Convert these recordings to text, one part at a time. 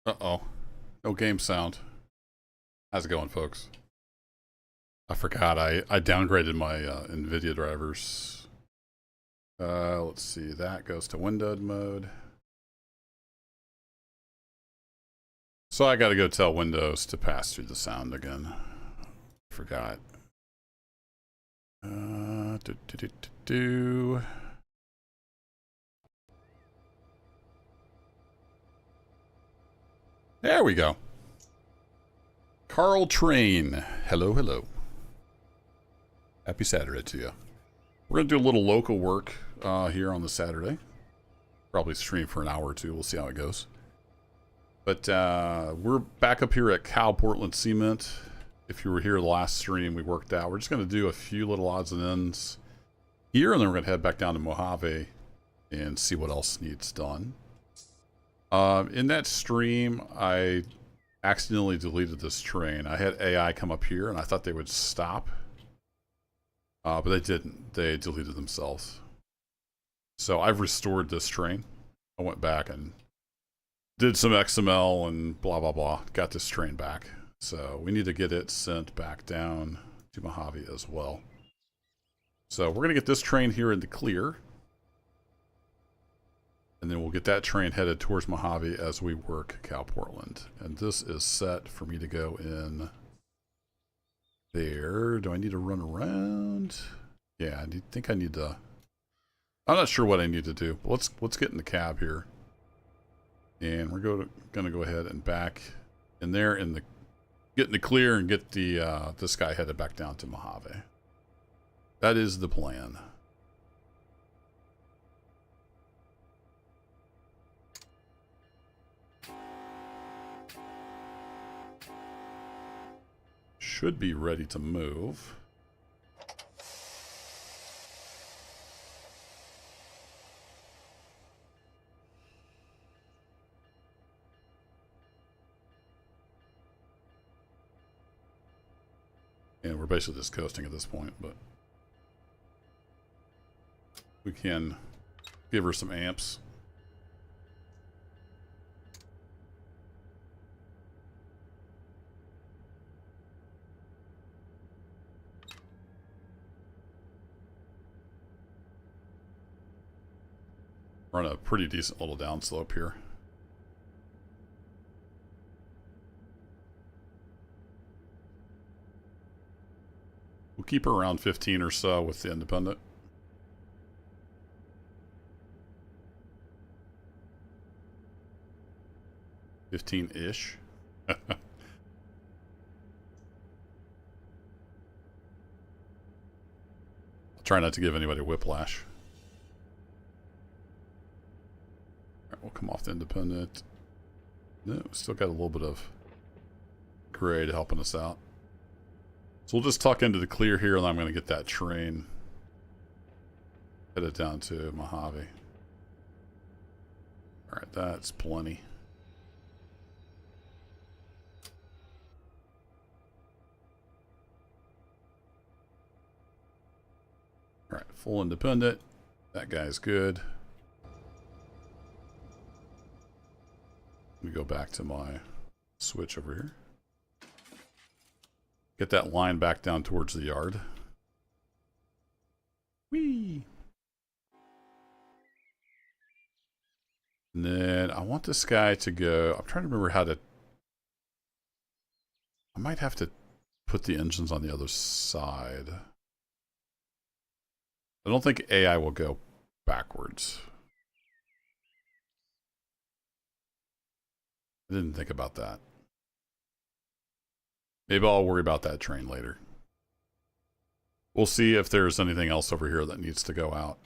Uh-oh. No game sound. How's it going, folks? I forgot I downgraded my NVIDIA drivers. Let's see. That goes to windowed mode. So I got to go tell Windows to pass through the sound again. Forgot. Do. There we go. Carl Train. Hello, hello. Happy Saturday to you. We're going to do a little local work here on the Saturday. Probably stream for an hour or two. We'll see how it goes. But we're back up here at CalPortland Cement. If you were here the last stream, we worked out. We're just going to do a few little odds and ends here, and then we're going to head back down to Mojave and see what else needs done. In that stream, I accidentally deleted this train. I had AI come up here, and I thought they would stop. But they didn't. They deleted themselves. So I've restored this train. I went back and did some XML and blah, blah, blah. Got this train back. So we need to get it sent back down to Mojave as well. So we're going to get this train here in the clear. And then we'll get that train headed towards Mojave as we work CalPortland. And this is set for me to go in there. Do I need to run around? Yeah, I think I need to. I'm not sure what I need to do. But let's get in the cab here. And we're going to go ahead and back in there in the get in the clear and get the this guy headed back down to Mojave. That is the plan. Should be ready to move. And we're basically just coasting at this point, but we can give her some amps. We're on a pretty decent little downslope here. We'll keep her around 15 or so with the independent. $15-ish. I'll try not to give anybody whiplash. Alright, we'll come off the independent. No, still got a little bit of grade helping us out. So we'll just tuck into the clear here, and I'm going to get that train headed down to Mojave. Alright, that's plenty. Alright, full independent. That guy's good. Let me go back to my switch over here. Get that line back down towards the yard. Whee! And then I want this guy to go. I'm trying to remember how to. I might have to put the engines on the other side. I don't think AI will go backwards. I didn't think about that. Maybe I'll worry about that train later. We'll see if there's anything else over here that needs to go out.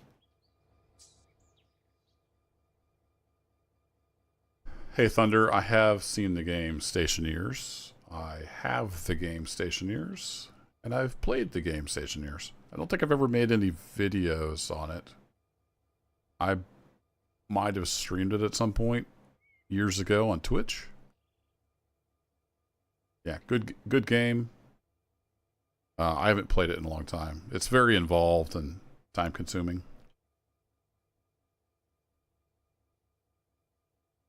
Hey Thunder, I have seen the game Stationeers. I have the game Stationeers. And I've played the game Stationeers. I don't think I've ever made any videos on it. I might have streamed it at some point years ago on Twitch. Yeah, good game. I haven't played it in a long time. It's very involved and time consuming.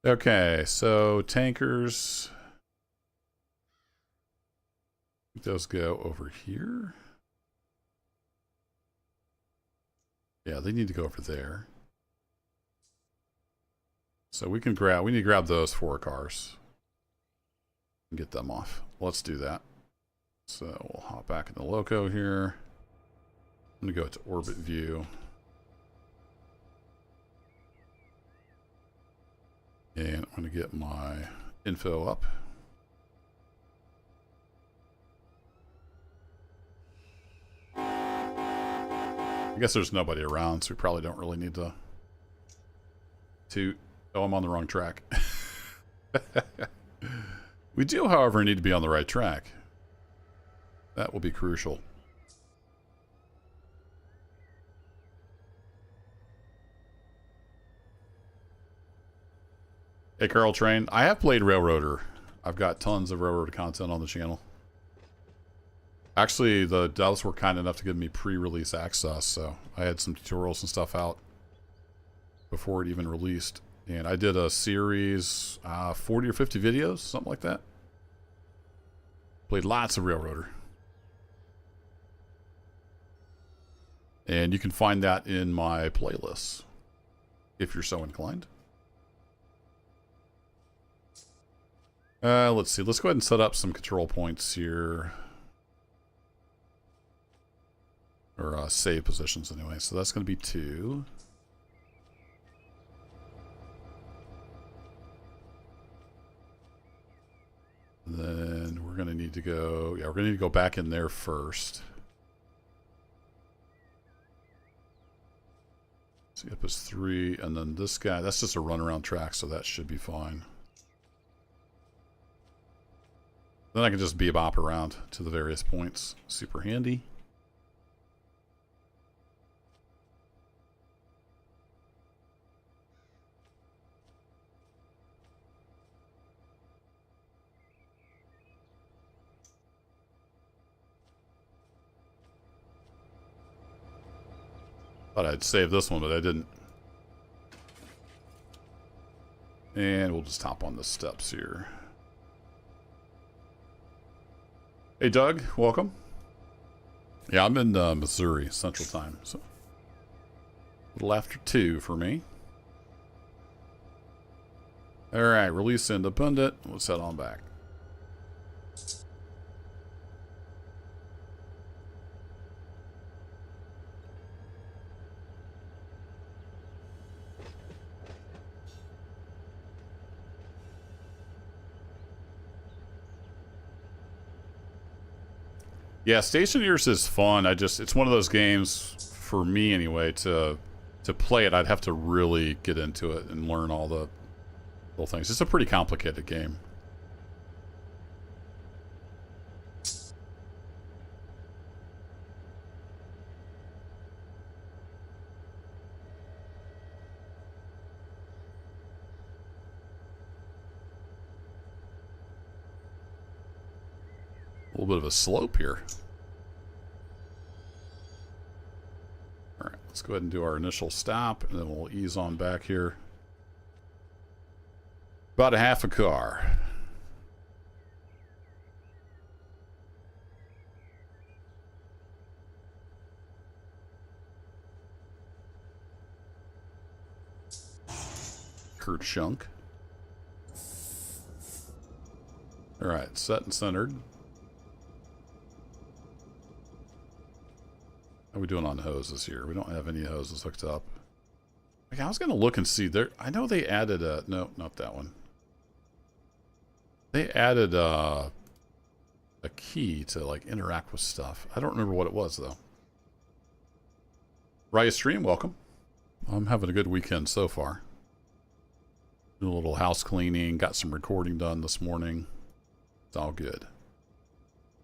Okay, so tankers. Those go over here. Yeah, they need to go over there. So we need to grab those 4 cars and get them off. Let's do that. So we'll hop back in the loco here. I'm gonna go to orbit view. And I'm gonna get my info up. I guess there's nobody around, so we probably don't really need to oh, I'm on the wrong track. We do, however, need to be on the right track. That will be crucial. Hey, Carl Train. I have played Railroader. I've got tons of Railroader content on the channel. Actually, the devs were kind enough to give me pre-release access, so I had some tutorials and stuff out before it even released. And I did a series, 40 or 50 videos, something like that. Played lots of Railroader. And you can find that in my playlists, if you're so inclined. Let's see. Let's go ahead and set up some control points here. Or save positions anyway. So that's going to be 2. And then we're going to need to go... Yeah, we're going to need to go back in there first. So up is 3. And then this guy, that's just a runaround track, so that should be fine. Then I can just bebop around to the various points. Super handy. Thought I'd save this one, but I didn't. And we'll just hop on the steps here. Hey, Doug, welcome. Yeah, I'm in Missouri Central Time, so a little after 2 for me. All right, release independent. Let's head on back. Yeah, Stationeers is fun. It's one of those games, for me anyway, to play it, I'd have to really get into it and learn all the little things. It's a pretty complicated game. A little bit of a slope here. Alright, let's go ahead and do our initial stop, and then we'll ease on back here. About a half a car. Kurt Shunk. Alright, set and centered. How are we doing on hoses here? We don't have any hoses hooked up. Okay, I was going to look and see there. I know they added a... No, not that one. They added a key to like interact with stuff. I don't remember what it was though. Raya Stream, welcome. I'm having a good weekend so far. Doing a little house cleaning. Got some recording done this morning. It's all good.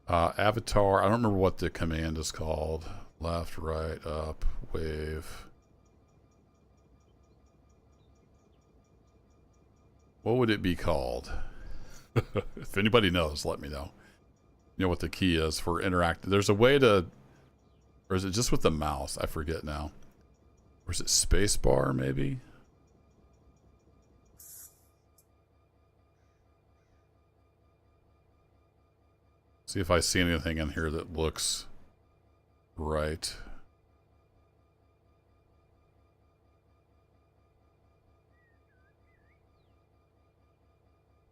Avatar. I don't remember what the command is called. Left, right, up, wave. What would it be called? If anybody knows, let me know. You know what the key is for interacting. There's a way to... Or is it just with the mouse? I forget now. Or is it space bar, maybe? See if I see anything in here that looks right.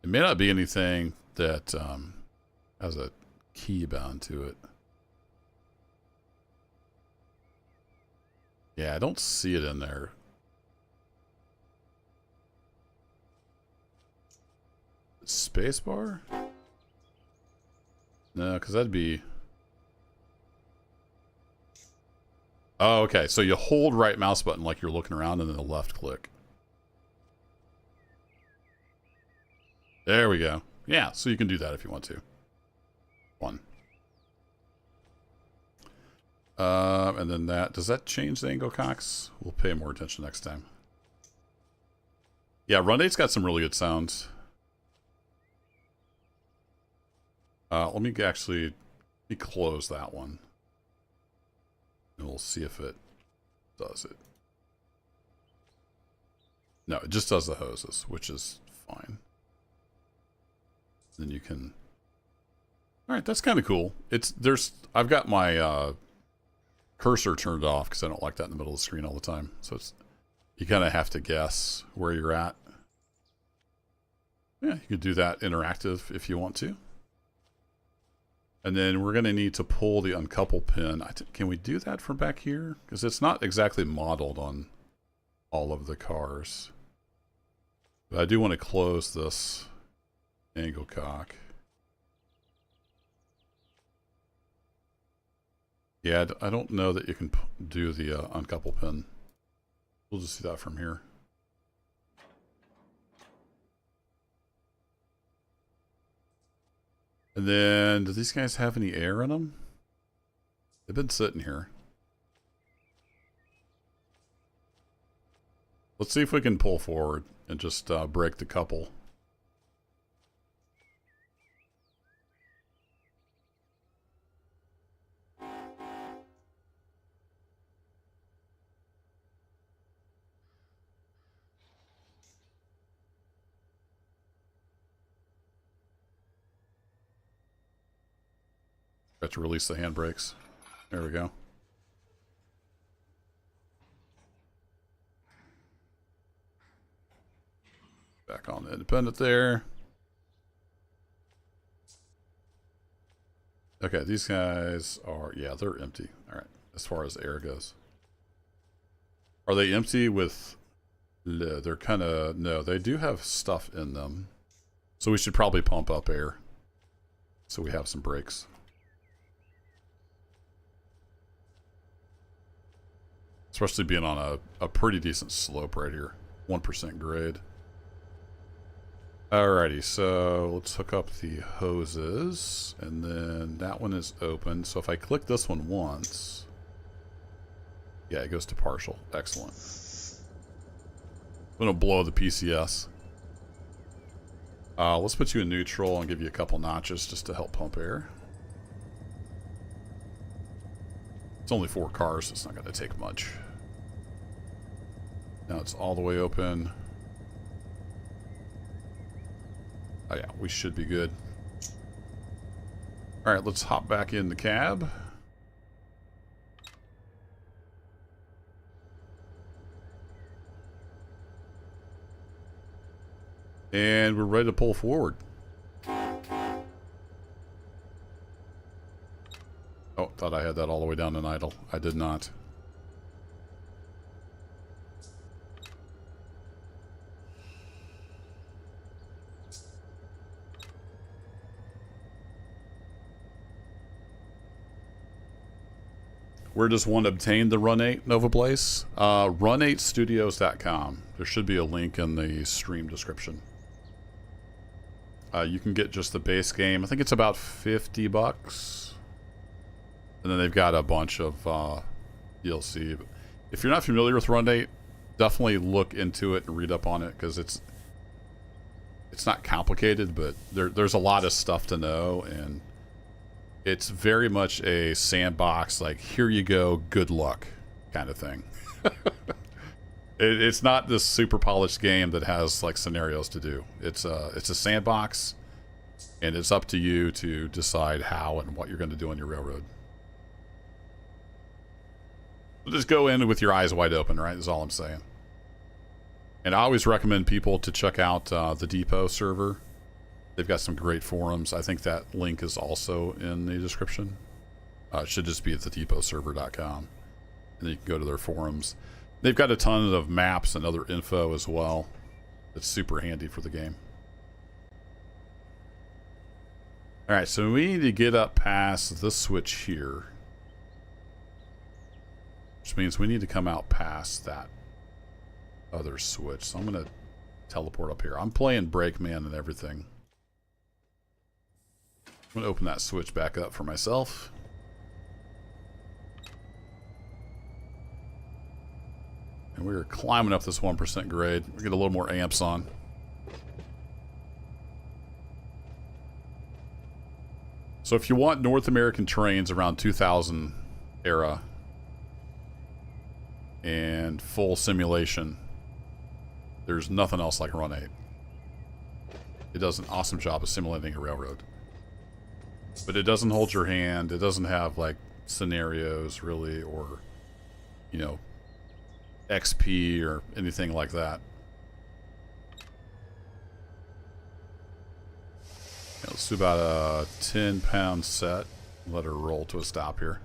It may not be anything that has a key bound to it. Yeah, I don't see it in there. Spacebar? No, because that'd be... Oh, okay. So you hold right mouse button like you're looking around and then the left click. There we go. Yeah, so you can do that if you want to. One. And then that... Does that change the angle, Cox? We'll pay more attention next time. Yeah, Run 8's got some really good sounds. Let me close that one. And we'll see if it does it. No, it just does the hoses, which is fine. Then you can... Alright, that's kind of cool. I've got my cursor turned off because I don't like that in the middle of the screen all the time. So you kind of have to guess where you're at. Yeah, you could do that interactive if you want to. And then we're going to need to pull the uncouple pin. Can we do that from back here? Because it's not exactly modeled on all of the cars. But I do want to close this angle cock. Yeah, I don't know that you can do the uncouple pin. We'll just see that from here. And then, do these guys have any air in them? They've been sitting here. Let's see if we can pull forward and just break the couple. Got to release the handbrakes. There we go. Back on the independent there. Okay, these guys are, yeah, they're empty. All right, as far as air goes. Are they empty with, they're kind of, no, they do have stuff in them. So we should probably pump up air so we have some brakes. Especially being on a pretty decent slope right here. 1% grade. Alrighty, so let's hook up the hoses. And then that one is open. So if I click this one once... Yeah, it goes to partial. Excellent. I'm going to blow the PCS. Let's put you in neutral and give you a couple notches just to help pump air. It's only 4 cars, so it's not going to take much. Now it's all the way open. Oh yeah, we should be good. Alright, let's hop back in the cab. And we're ready to pull forward. Oh, thought I had that all the way down in idle. I did not. Where does one obtain the Run 8 Nova Blaze? Run8studios.com. There should be a link in the stream description. You can get just the base game. I think it's about 50 bucks. And then they've got a bunch of DLC. If you're not familiar with Run 8, definitely look into it and read up on it, because it's not complicated, but there's a lot of stuff to know, and it's very much a sandbox, like, here you go, good luck kind of thing. It's not this super polished game that has like scenarios to do. It's a sandbox. And it's up to you to decide how and what you're going to do on your railroad. So just go in with your eyes wide open, right? Is all I'm saying. And I always recommend people to check out the Depot server. They've got some great forums. I think that link is also in the description. It should just be at thedepotserver.com. And then you can go to their forums. They've got a ton of maps and other info as well. It's super handy for the game. Alright, so we need to get up past this switch here. Which means we need to come out past that other switch. So I'm going to teleport up here. I'm playing Brakeman and everything. I'm going to open that switch back up for myself. And we're climbing up this 1% grade. We get a little more amps on. So if you want North American trains around 2000 era and full simulation, there's nothing else like Run 8. It does an awesome job of simulating a railroad. But it doesn't hold your hand. It doesn't have like scenarios really, or, you know, XP or anything like that. Let's do about a 10-pound set. Let her roll to a stop here.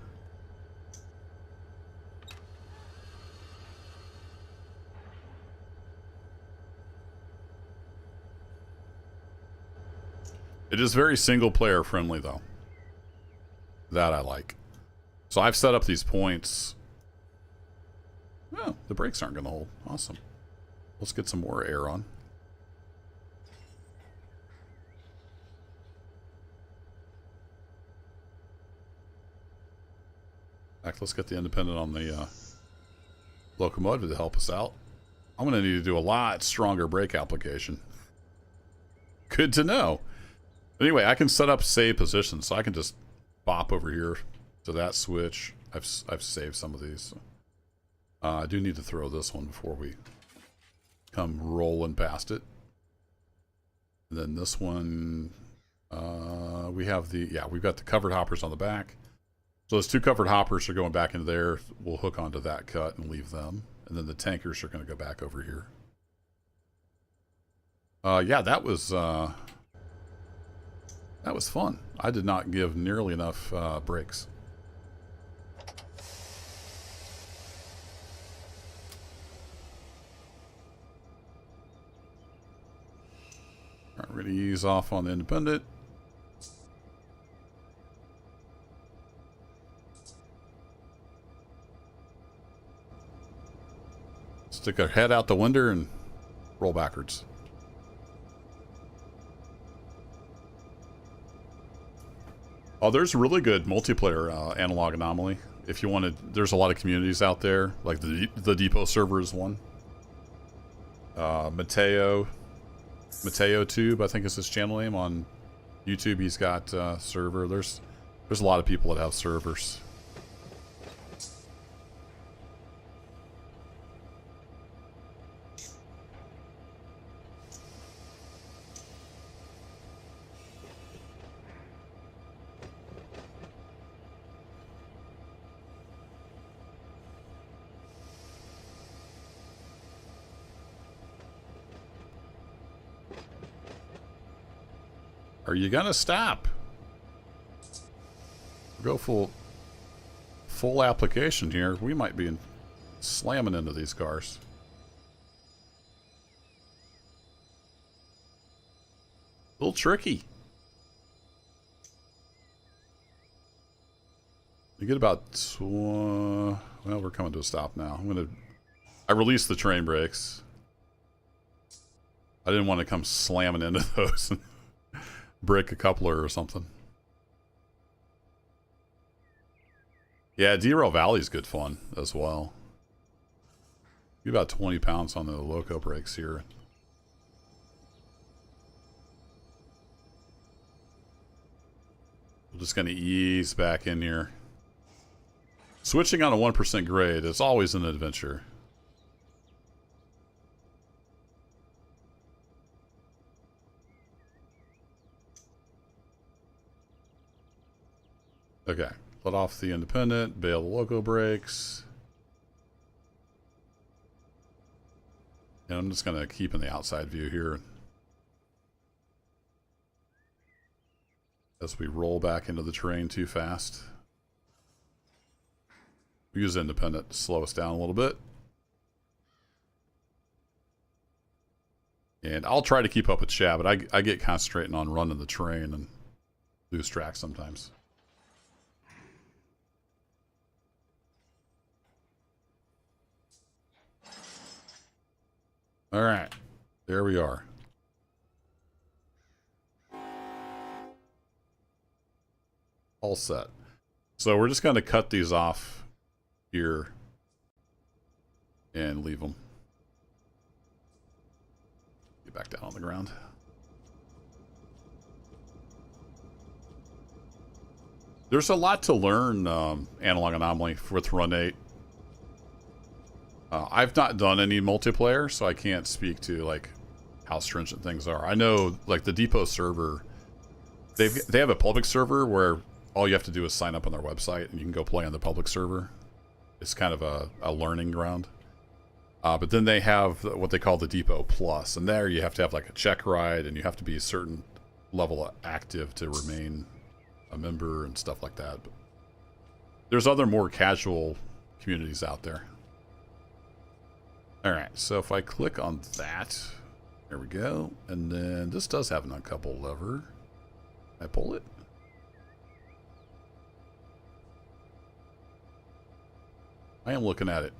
It is very single player friendly though. That I like. So I've set up these points. Oh, the brakes aren't going to hold. Awesome. Let's get some more air on. In fact, let's get the independent on the locomotive to help us out. I'm going to need to do a lot stronger brake application. Good to know. Anyway, I can set up save positions, so I can just bop over here to that switch. I've saved some of these. I do need to throw this one before we come rolling past it. And then this one, we have the, yeah, we've got the covered hoppers on the back. So those two covered hoppers are going back into there. We'll hook onto that cut and leave them. And then the tankers are going to go back over here. Yeah, that was fun. I did not give nearly enough brakes. All right, we're going to ease off on the independent. Stick our head out the window and roll backwards. Oh, there's really good multiplayer analog anomaly. If you wanted, there's a lot of communities out there, like the Depot server is one. Mateo Tube, I think is his channel name on YouTube. He's got server. There's a lot of people that have servers. Are you gonna stop? Go full application here. We might be slamming into these cars. A little tricky. You get about well, we're coming to a stop now. I released the train brakes. I didn't want to come slamming into those. Break a coupler or something. Yeah, Derail Valley's good fun as well. Be about 20 pounds on the loco brakes here. We're just going to ease back in here. Switching on a 1% grade is always an adventure. Okay, let off the independent, bail the loco brakes. And I'm just going to keep in the outside view here as we roll back into the terrain too fast. We use independent to slow us down a little bit. And I'll try to keep up with Chad, but I get concentrating on running the terrain and lose track sometimes. All right, there we are. All set. So we're just going to cut these off here and leave them. Get back down on the ground. There's a lot to learn analog anomaly with Run 8. I've not done any multiplayer, so I can't speak to like how stringent things are. I know like the Depot server, they have a public server where all you have to do is sign up on their website and you can go play on the public server. It's kind of a learning ground. But then they have what they call the Depot Plus, and there you have to have like a check ride and you have to be a certain level of active to remain a member and stuff like that. But there's other more casual communities out there. All right, so if I click on that, there we go. And then this does have an uncouple lever. I pull it. I am looking at it.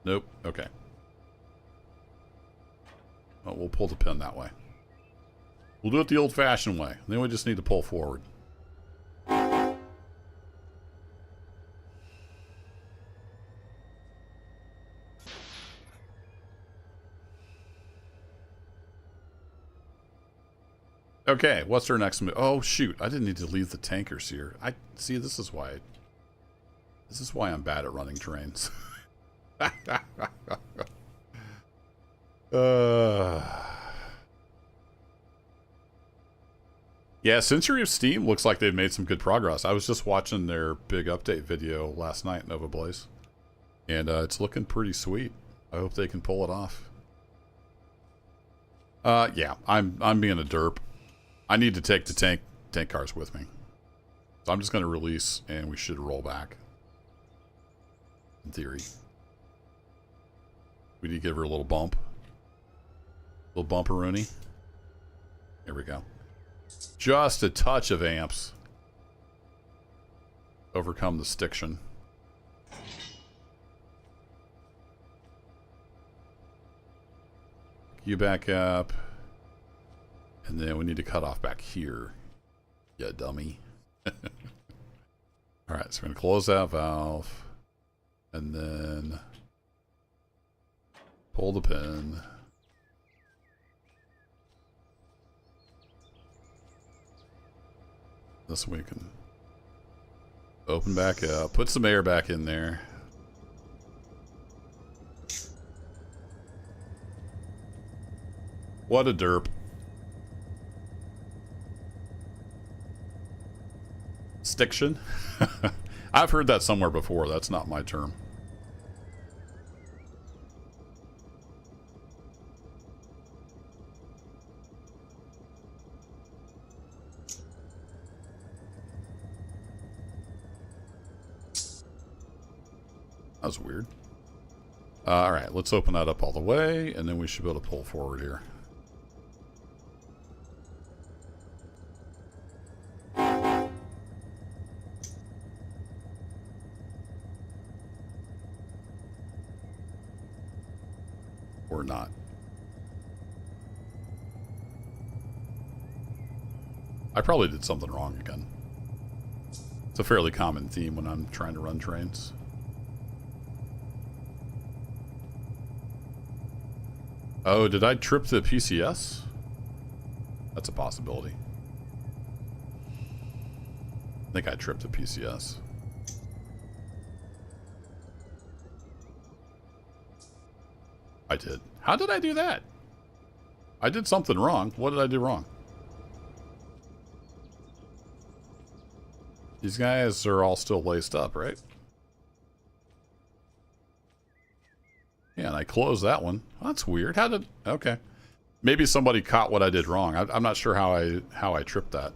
Nope, okay. Well, we'll pull the pin that way. We'll do it the old-fashioned way. Then we just need to pull forward. Okay, what's our next move? Oh shoot, I didn't need to leave the tankers here. I see. This is why I'm bad at running trains. Yeah, Century of Steam looks like they've made some good progress. I was just watching their big update video last night, Nova Blaze, and it's looking pretty sweet. I hope they can pull it off. Yeah, I'm being a derp. I need to take the tank cars with me. So I'm just going to release, and we should roll back. In theory. We need to give her a little bump. A little bumperoonie. There we go. Just a touch of amps. Overcome the stiction. You back up. And then we need to cut off back here. Yeah, dummy. Alright, so we're going to close that valve. And then pull the pin. This way we can open back up. Put some air back in there. What a derp. Stiction? I've heard that somewhere before. That's not my term. That was weird. Alright, let's open that up all the way, and then we should be able to pull forward here. Or not. I probably did something wrong again. It's a fairly common theme when I'm trying to run trains. Oh, did I trip the PCS? That's a possibility. I think I tripped the PCS. I did. How did I do that? I did something wrong. What did I do wrong? These guys are all still laced up, right? Yeah, and I closed that one. Oh, that's weird. How did... Okay. Maybe somebody caught what I did wrong. I'm not sure how I tripped that.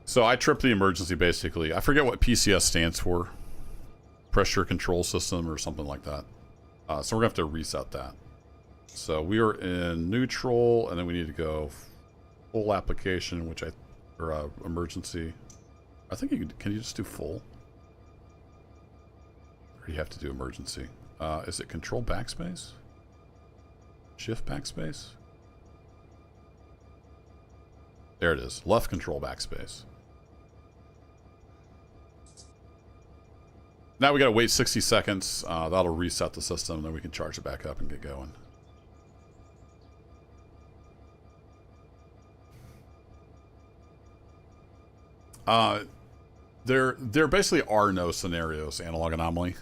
So I tripped the emergency, basically. I forget what PCS stands for. Pressure Control System or something like that. So we're going to have to reset that. So we are in neutral, and then we need to go full application, which or emergency. I think can you just do full? Or you have to do emergency? Is it control backspace? Shift backspace? There it is. Left control backspace. Now we gotta wait 60 seconds. That'll reset the system, and then we can charge it back up and get going. There basically are no scenarios, analog anomaly.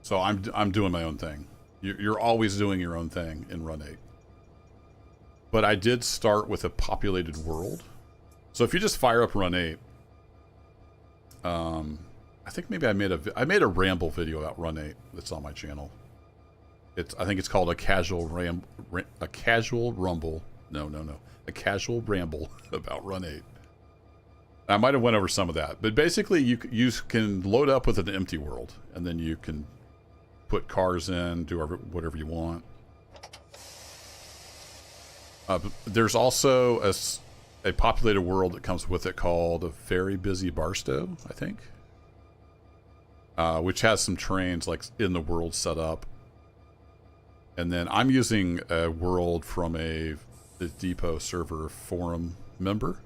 So I'm doing my own thing. You're always doing your own thing in Run 8. But I did start with a populated world. So if you just fire up Run 8, I think maybe I made a ramble video about Run 8 that's on my channel. I think it's called a casual ramble about Run 8. I might have went over some of that, but basically you can load up with an empty world, and then you can put cars in, do whatever you want. There's also a populated world that comes with it called a Very Busy Barstow, I think, which has some trains like in the world set up. And then I'm using a world from the Depot server forum member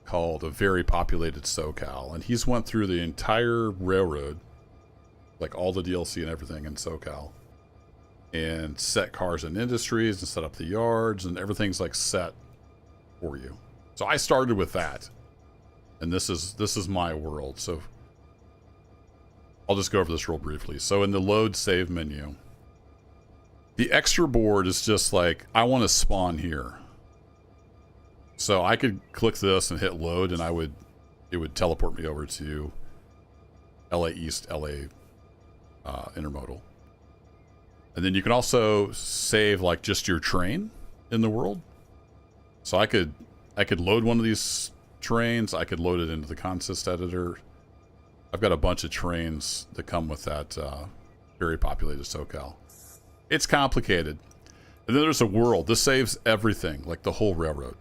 called a Very Populated SoCal, and he's went through the entire railroad, like all the DLC and everything in SoCal, and set cars and industries and set up the yards, and everything's like set for you. So I started with that, and this is my world. So I'll just go over this real briefly. So in the load save menu, the extra board is just like, I want to spawn here. So I could click this and hit load, and it would teleport me over to LA East, LA intermodal. And then you can also save like just your train in the world. So I could load one of these trains. I could load it into the consist editor. I've got a bunch of trains that come with that very populated SoCal. It's complicated. And then there's a world. This saves everything, like the whole railroad.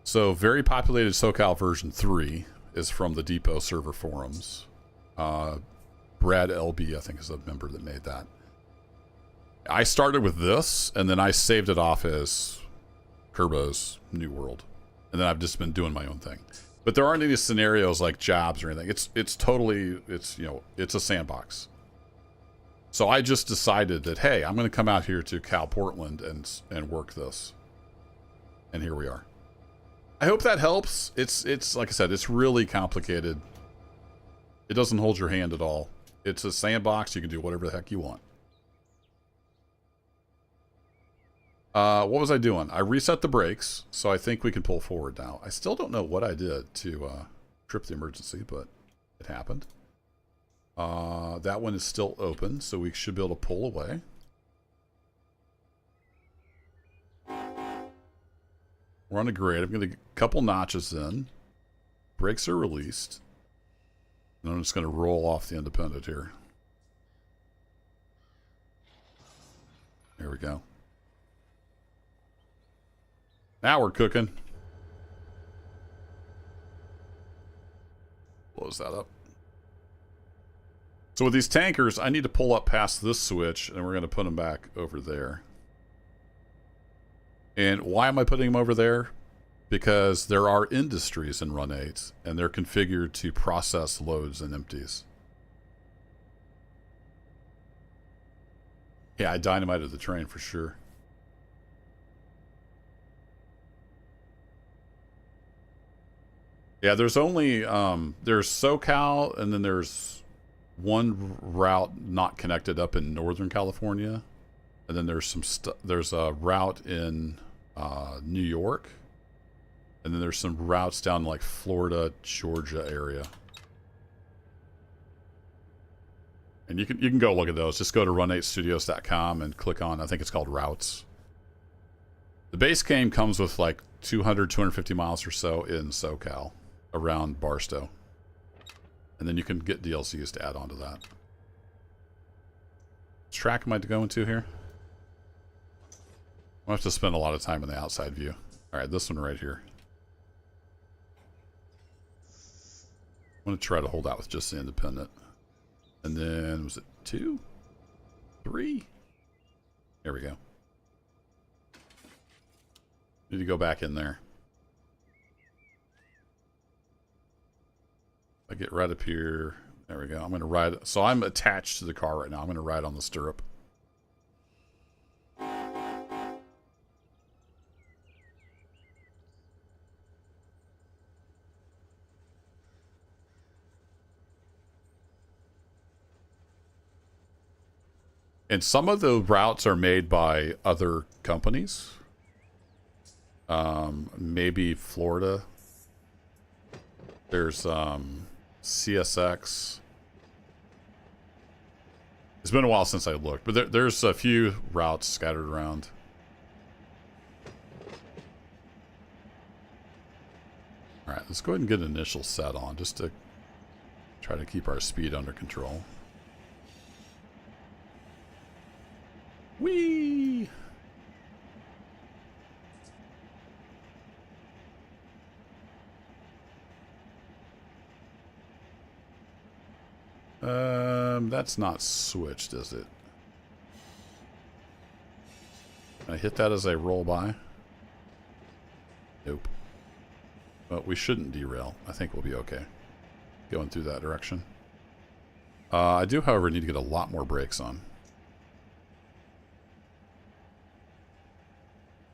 So Very Populated SoCal version 3 is from the Depot server forums. Brad LB, I think, is the member that made that. I started with this, and then I saved it off as Kerbo's New World. And then I've just been doing my own thing. But there aren't any scenarios like jobs or anything. It's totally, it's a sandbox. So I just decided that, hey, I'm going to come out here to CalPortland and work this. And here we are. I hope that helps. It's like I said, it's really complicated. It doesn't hold your hand at all. It's a sandbox. You can do whatever the heck you want. What was I doing? I reset the brakes, so I think we can pull forward now. I still don't know what I did to trip the emergency, but it happened. That one is still open, so we should be able to pull away. We're on a grade. I'm going to get a couple notches in. Brakes are released. And I'm just going to roll off the independent here. There we go. Now we're cooking. Close that up. So with these tankers, I need to pull up past this switch, and we're going to put them back over there. And why am I putting them over there? Because there are industries in Run 8, and they're configured to process loads and empties. Yeah, I dynamited the train for sure. Yeah, there's only, there's SoCal, and then there's one route not connected up in Northern California. And then there's there's a route in New York. And then there's some routes down like Florida, Georgia area. And you can go look at those. Just go to run8studios.com and click on, I think it's called routes. The base game comes with like 200, 250 miles or so in SoCal around Barstow. And then you can get DLCs to add on to that. Which track am I going to here? I have to spend a lot of time in the outside view. Alright, this one right here. I'm going to try to hold out with just the independent. And then, was it 2? 3? There we go. Need to go back in there. I get right up here. There we go. I'm going to ride. So I'm attached to the car right now. I'm going to ride on the stirrup. And some of the routes are made by other companies. Maybe Florida. There's CSX. It's been a while since I looked, but there's a few routes scattered around. All right, let's go ahead and get an initial set on just to try to keep our speed under control. Whee! That's not switched, is it? Can I hit that as I roll by? Nope. But we shouldn't derail. I think we'll be okay going through that direction. I do, however, need to get a lot more brakes on.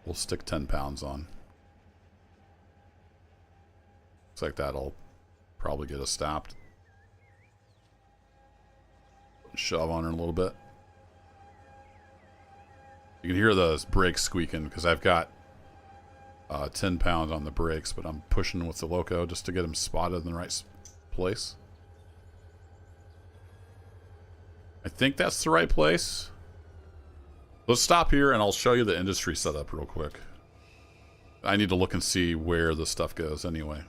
We'll stick 10 pounds on. Looks like that'll probably get us stopped. Shove on her a little bit. You can hear those brakes squeaking because I've got 10 pounds on the brakes, but I'm pushing with the loco just to get them spotted in the right place. I think that's the right place. Let's stop here and I'll show you the industry setup real quick. I need to look and see where the stuff goes anyway.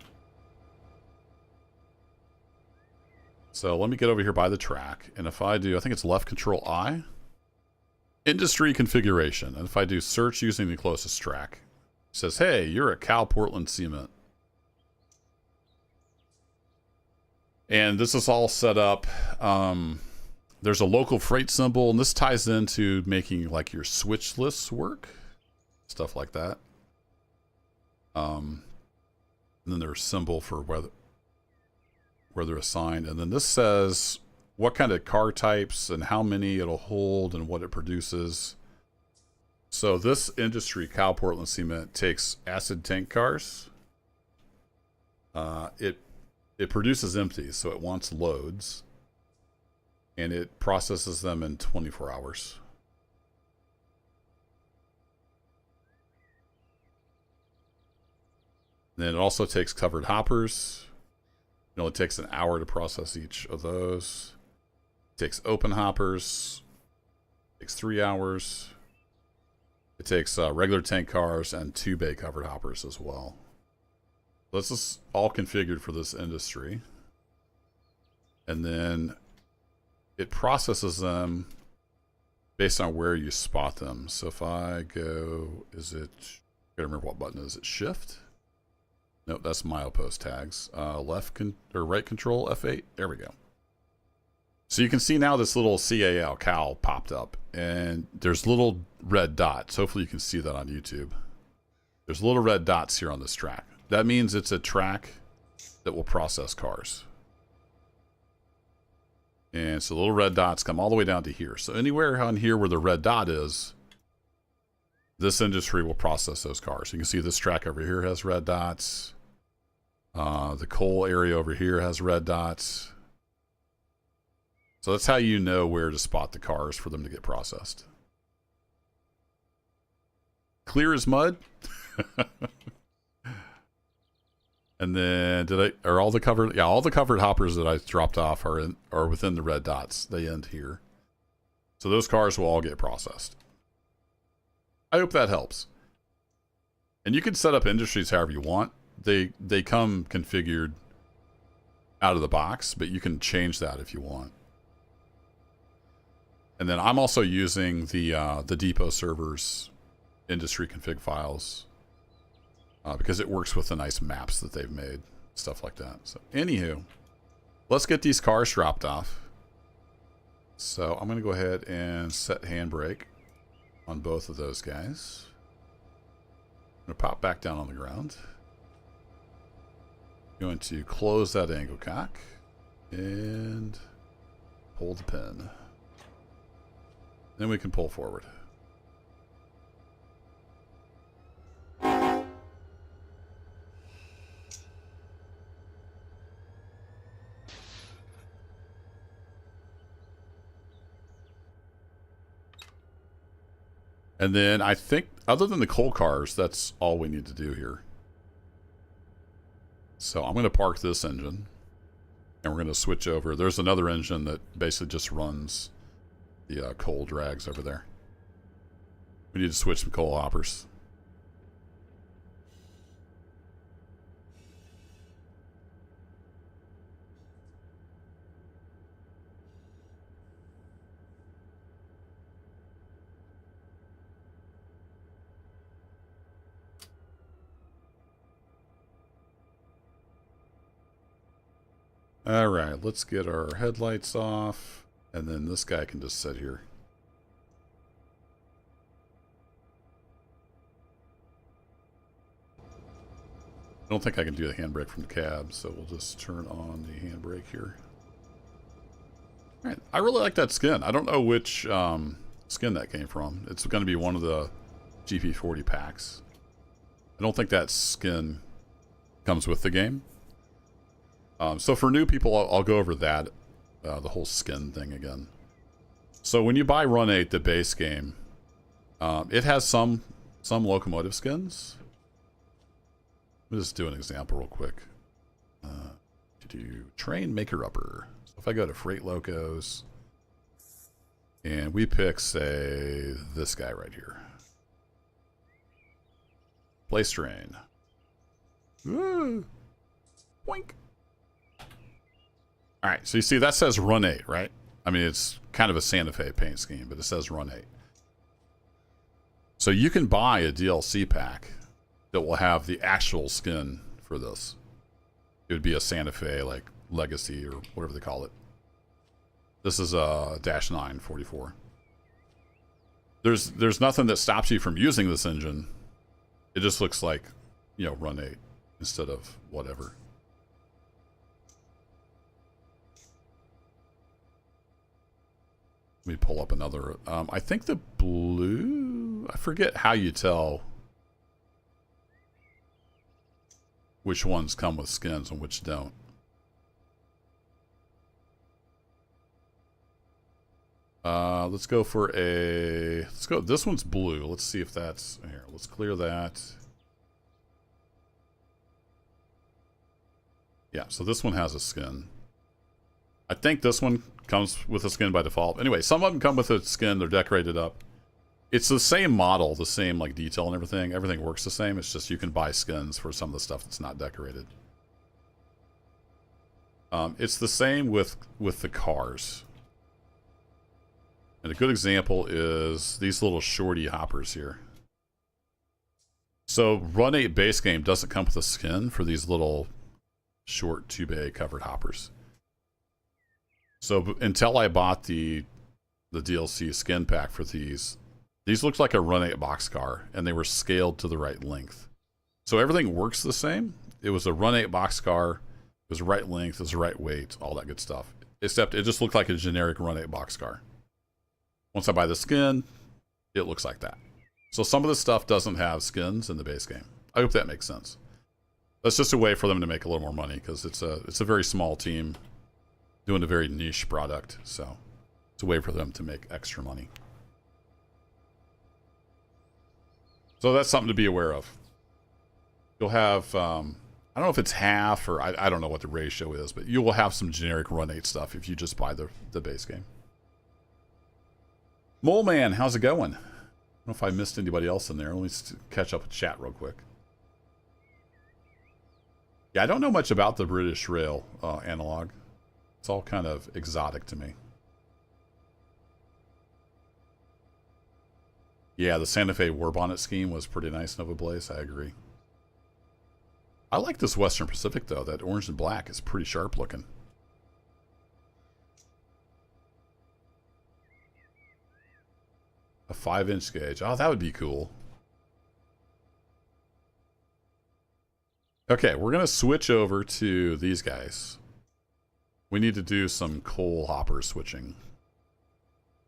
So let me get over here by the track. And if I do, I think it's left control I. Industry configuration. And if I do search using the closest track, it says, hey, you're at CalPortland Cement. And this is all set up. There's a local freight symbol, and this ties into making like your switch lists work. Stuff like that. And then there's a symbol for where they're assigned. And then this says what kind of car types and how many it'll hold and what it produces. So this industry, CalPortland Cement, takes acid tank cars. It produces empties, so it wants loads. And it processes them in 24 hours. Then it also takes covered hoppers. It only takes an hour to process each of those. It takes open hoppers. It takes 3 hours. It takes regular tank cars and 2 bay covered hoppers as well. This is all configured for this industry. And then it processes them based on where you spot them. So if I go, I gotta remember what button is it? Shift? Nope, that's milepost tags. Right control, F8. There we go. So you can see now this little Cal popped up, and there's little red dots. Hopefully you can see that on YouTube. There's little red dots here on this track. That means it's a track that will process cars. And so the little red dots come all the way down to here. So anywhere on here where the red dot is, this industry will process those cars. You can see this track over here has red dots. The coal area over here has red dots. So that's how you know where to spot the cars for them to get processed. Clear as mud. And then are all the covered? Yeah, all the covered hoppers that I dropped off are within the red dots. They end here. So those cars will all get processed. I hope that helps. And you can set up industries however you want. They come configured out of the box, but you can change that if you want. And then I'm also using the depot servers industry config files because it works with the nice maps that they've made, stuff like that. So anywho, let's get these cars dropped off. So I'm going to go ahead and set handbrake on both of those guys. I'm going to pop back down on the ground. Going to close that angle cock and pull the pin. Then we can pull forward. And then I think, other than the coal cars, that's all we need to do here. So I'm going to park this engine. And we're going to switch over. There's another engine that basically just runs the coal drags over there. We need to switch some coal hoppers. All right, let's get our headlights off, and then this guy can just sit here. I don't think I can do the handbrake from the cab, so we'll just turn on the handbrake here. All right, I really like that skin. I don't know which skin that came from. It's going to be one of the GP40 packs. I don't think that skin comes with the game. So for new people, I'll go over that, the whole skin thing again. So when you buy Run 8, the base game, it has some locomotive skins. Let me just do an example real quick. To do train maker upper. So if I go to freight locos, and we pick, say, this guy right here. Place train. Woo! Boink! Alright, so you see that says Run 8, right? I mean, it's kind of a Santa Fe paint scheme, but it says Run 8. So you can buy a DLC pack that will have the actual skin for this. It would be a Santa Fe, like, Legacy or whatever they call it. This is a -9 44. There's nothing that stops you from using this engine. It just looks like, you know, Run 8 instead of whatever. Let me pull up another. I think the blue... I forget how you tell which ones come with skins and which don't. Let's go for a... Let's go... This one's blue. Let's see if that's... Here, let's clear that. Yeah, so this one has a skin. I think this one comes with a skin by default. Anyway, some of them come with a skin. They're decorated up. It's the same model, the same like detail and everything. Everything works the same. It's just you can buy skins for some of the stuff that's not decorated. It's the same with the cars. And a good example is these little shorty hoppers here. So Run 8 base game doesn't come with a skin for these little short 2-bay covered hoppers. So until I bought the DLC skin pack for these looked like a Run 8 boxcar, and they were scaled to the right length. So everything works the same. It was a Run 8 boxcar. It was the right length. It was the right weight. All that good stuff. Except it just looked like a generic Run 8 boxcar. Once I buy the skin, it looks like that. So some of this stuff doesn't have skins in the base game. I hope that makes sense. That's just a way for them to make a little more money, because it's a very small team doing a very niche product. So it's a way for them to make extra money. So that's something to be aware of. You'll have I don't know if it's half or I don't know what the ratio is, but you will have some generic Run 8 stuff if you just buy the base game. Mole Man, how's it going? I don't know if I missed anybody else in there. Let me catch up with chat real quick. Yeah, I don't know much about the British Rail analog. It's all kind of exotic to me. Yeah, the Santa Fe War Bonnet scheme was pretty nice, Nova Blaze. I agree. I like this Western Pacific, though. That orange and black is pretty sharp looking. A 5-inch gauge. Oh, that would be cool. Okay, we're going to switch over to these guys. We need to do some coal hopper switching.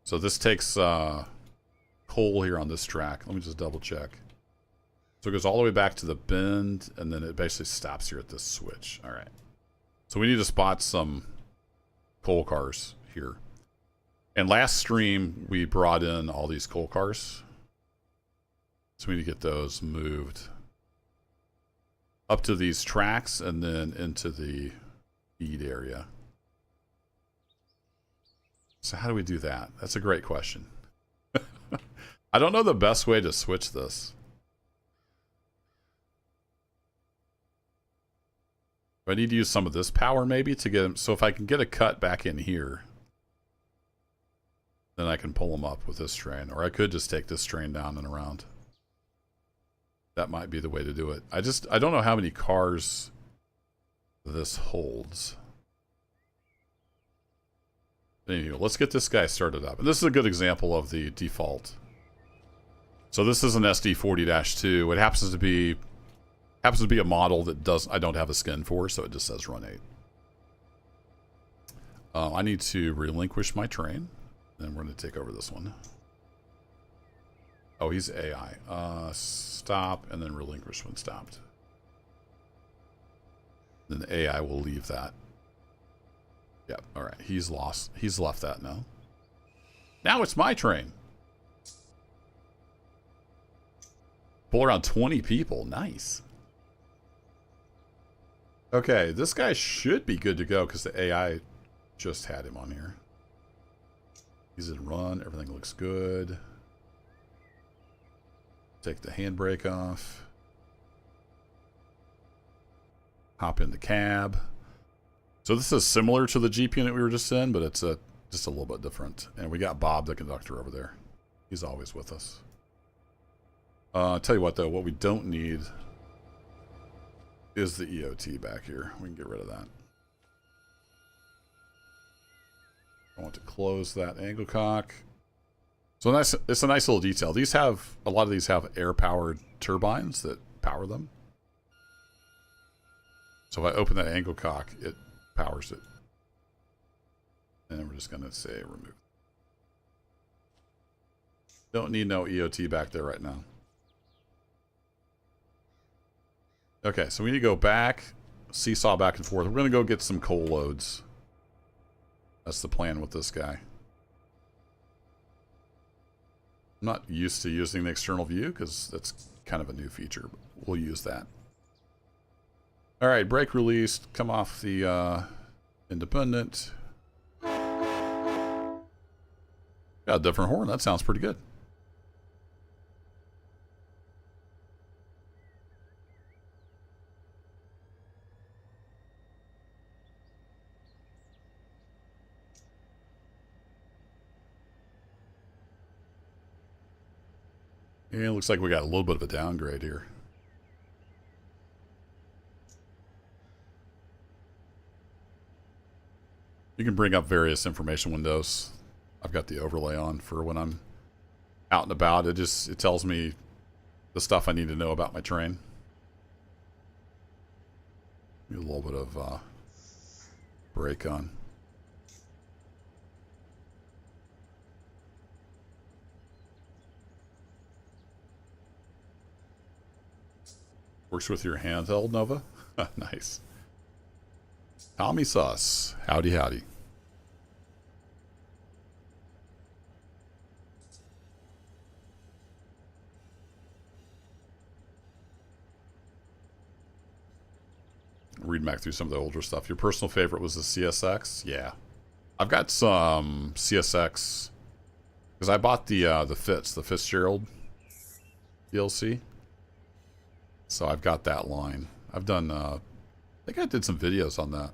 So this takes coal here on this track. Let me just double check. So it goes all the way back to the bend, and then it basically stops here at this switch. All right. So we need to spot some coal cars here. And last stream, we brought in all these coal cars. So we need to get those moved up to these tracks and then into the feed area. So how do we do that? That's a great question. I don't know the best way to switch this. I need to use some of this power maybe to get them. So if I can get a cut back in here, then I can pull them up with this train. Or I could just take this train down and around. That might be the way to do it. I don't know how many cars this holds. Anyway, let's get this guy started up. And this is a good example of the default. So this is an SD40-2. It happens to be a model that I don't have a skin for, so it just says Run 8. I need to relinquish my train. Then we're going to take over this one. Oh, he's AI. Stop, and then relinquish when stopped. Then the AI will leave that. Yep, all right. He's lost. He's left that now. Now it's my train. Pull around 20 people. Nice. Okay, this guy should be good to go because the AI just had him on here. He's in run. Everything looks good. Take the handbrake off. Hop in the cab. So this is similar to the Jeep unit we were just in, but it's just a little bit different. And we got Bob, the conductor, over there. He's always with us. I'll tell you what, though. What we don't need is the EOT back here. We can get rid of that. I want to close that angle cock. So it's a nice little detail. A lot of these have air-powered turbines that power them. So if I open that angle cock, it powers it. And we're just going to say remove. Don't need no EOT back there right now. Okay, so we need to go back, seesaw back and forth. We're going to go get some coal loads. That's the plan with this guy. I'm not used to using the external view because that's kind of a new feature. But we'll use that. All right, brake released. Come off the independent. Got a different horn. That sounds pretty good. Yeah, it looks like we got a little bit of a downgrade here. You can bring up various information windows. I've got the overlay on for when I'm out and about. It tells me the stuff I need to know about my train. A little bit of brake on. Works with your handheld, Nova? Nice. Tommy Sauce. Howdy, howdy. reading back through some of the older stuff. Your personal favorite was the CSX? Yeah. I've got some CSX because I bought the Fitzgerald DLC. So I've got that line. I've done I think I did some videos on that.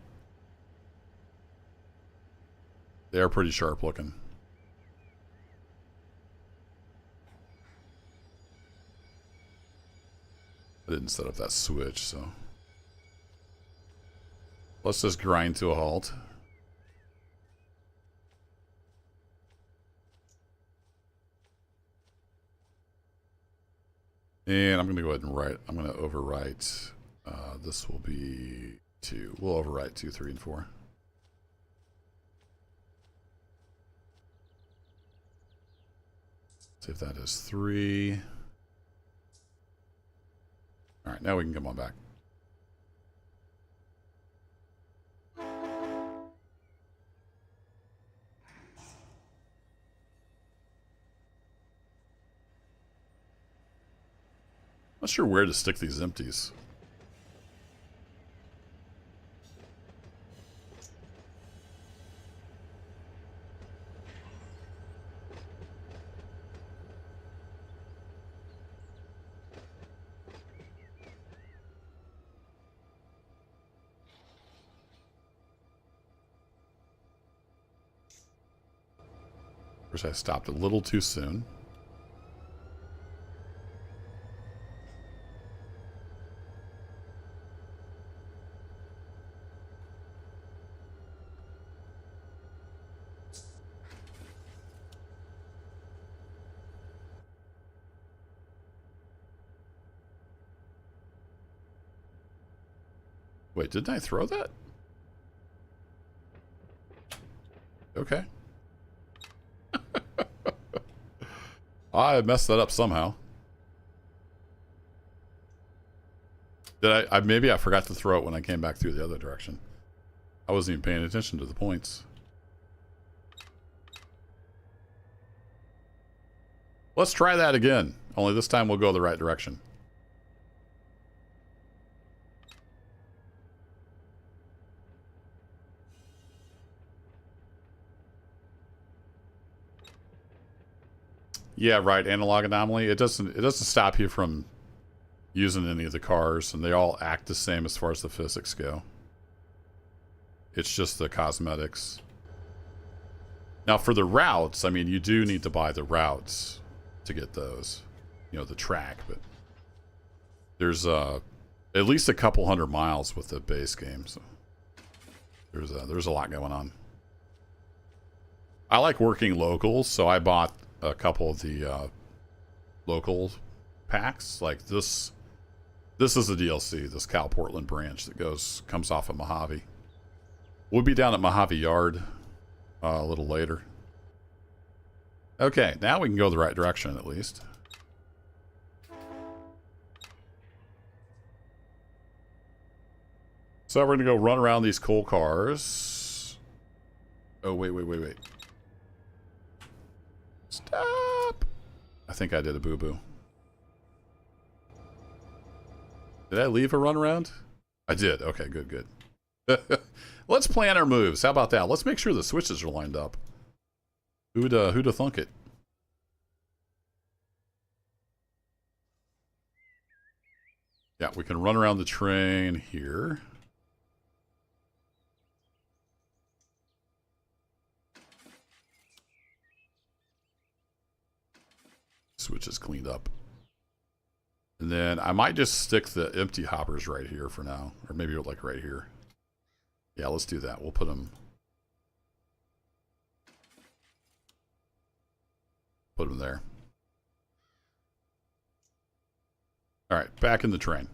They are pretty sharp looking. I didn't set up that switch, so let's just grind to a halt. And I'm going to go ahead and write. I'm going to overwrite. This will be 2. We'll overwrite 2, 3, and 4. See if that is 3. All right, now we can come on back. Not sure where to stick these empties. Of course, I stopped a little too soon. Wait, didn't I throw that? Okay. I messed that up somehow. Did I maybe I forgot to throw it when I came back through the other direction. I wasn't even paying attention to the points. Let's try that again. Only this time we'll go the right direction. Yeah, right. Analog anomaly. It doesn't stop you from using any of the cars, and they all act the same as far as the physics go. It's just the cosmetics. Now for the routes, I mean, you do need to buy the routes to get those. You know, the track, but there's at least a couple 100 miles with the base game, so there's a lot going on. I like working locals, so I bought a couple of the local packs. Like this is a DLC, this CalPortland branch that comes off of Mojave. We'll be down at Mojave Yard a little later. Okay, now we can go the right direction at least. So we're gonna go run around these coal cars. Oh, wait. Stop! I think I did a boo-boo. Did I leave a runaround? I did. Okay, good. Let's plan our moves. How about that? Let's make sure the switches are lined up. Who'da thunk it? Yeah, we can run around the train here. Switches cleaned up. And then I might just stick the empty hoppers right here for now. Or maybe like right here. Yeah, let's do that. We'll put them there. All right, back in the train.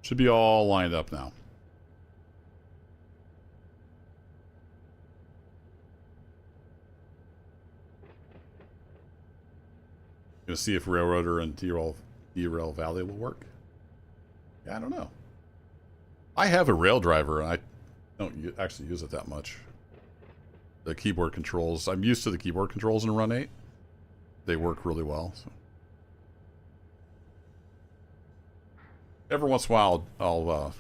Should be all lined up now. Gonna see if Railroader and Derail Valley will work. Yeah, I don't know. I have a rail driver and I don't actually use it that much. The keyboard controls, I'm used to the keyboard controls in Run 8. They work really well. So. Every once in a while, I'll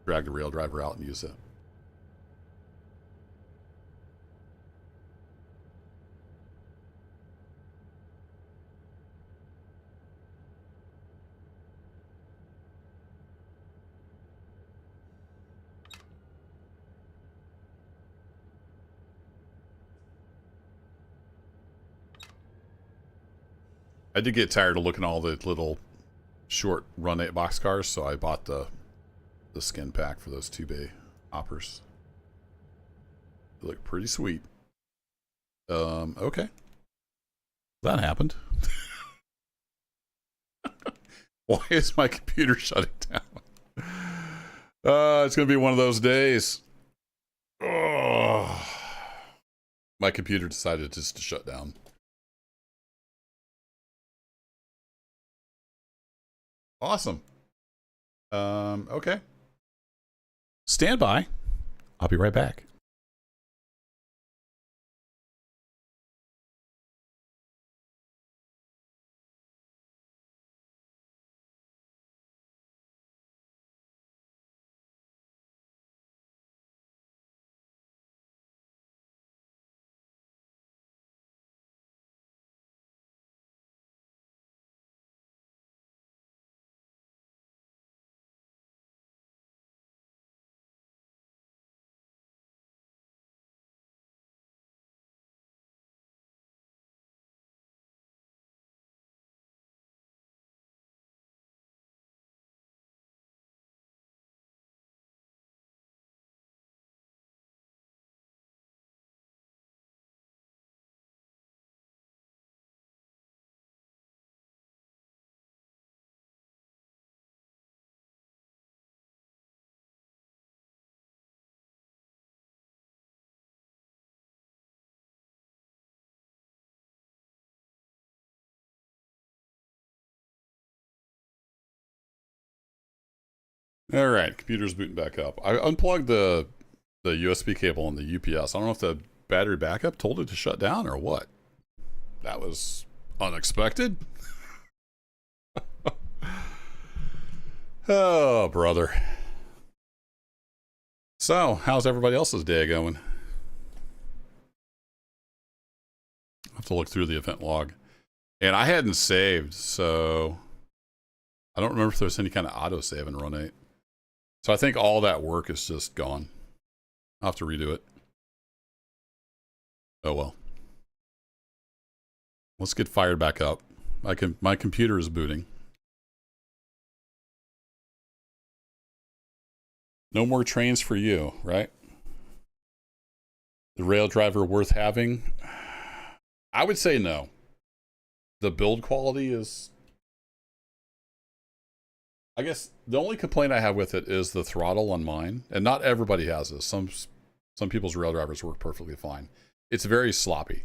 drag the rail driver out and use it. I did get tired of looking at all the little short Run 8 boxcars, so I bought the skin pack for those 2-bay hoppers. They look pretty sweet. Okay. That happened. Why is my computer shutting down? It's going to be one of those days. Oh. My computer decided just to shut down. Awesome. Okay. Stand by. I'll be right back. All right, computer's booting back up. I unplugged the USB cable on the UPS. I don't know if the battery backup told it to shut down or what. That was unexpected. Oh, brother. So, how's everybody else's day going? I have to look through the event log. And I hadn't saved, so I don't remember if there's any kind of autosave in Run 8. So I think all that work is just gone. I'll have to redo it. Oh well. Let's get fired back up. My computer is booting. No more trains for you, right? The rail driver worth having? I would say no. The build quality is... I guess the only complaint I have with it is the throttle on mine. And not everybody has this. Some people's rail drivers work perfectly fine. It's very sloppy.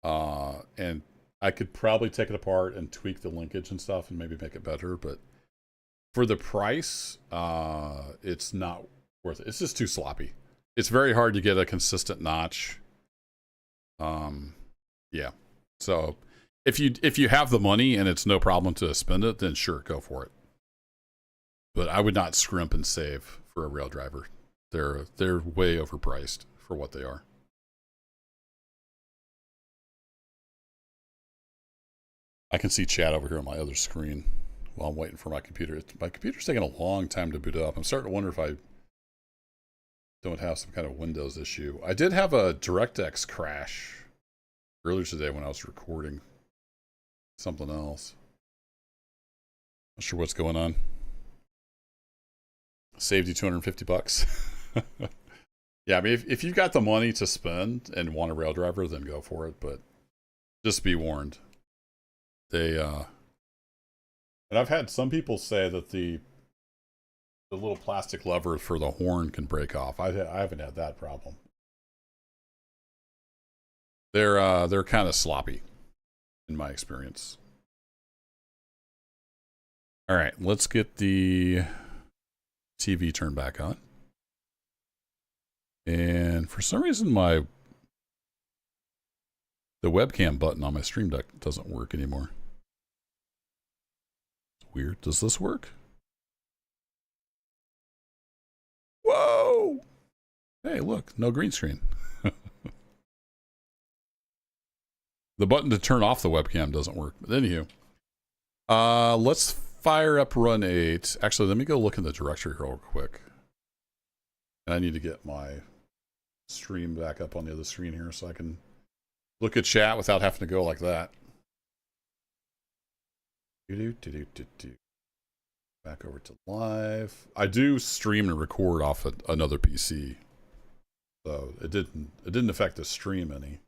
And I could probably take it apart and tweak the linkage and stuff and maybe make it better. But for the price, it's not worth it. It's just too sloppy. It's very hard to get a consistent notch. Yeah. So if you have the money and it's no problem to spend it, then sure, go for it. But I would not scrimp and save for a rail driver. They're way overpriced for what they are. I can see chat over here on my other screen while I'm waiting for my computer. My computer's taking a long time to boot up. I'm starting to wonder if I don't have some kind of Windows issue. I did have a DirectX crash earlier today when I was recording something else. Not sure what's going on. Saved you $250. Yeah, I mean, if you've got the money to spend and want a rail driver, then go for it. But just be warned. And I've had some people say that the little plastic lever for the horn can break off. I haven't had that problem. They're kind of sloppy, in my experience. All right, let's get the TV turned back on. And for some reason, the webcam button on my Stream Deck doesn't work anymore. weird. Does this work? Whoa! Hey, look, no green screen. The button to turn off the webcam doesn't work. But anywho, let's fire up run 8. Actually, let me go look in the directory real quick. And I need to get my stream back up on the other screen here so I can look at chat without having to go like that. Back over to live. I do stream and record off another PC, so it didn't affect the stream any.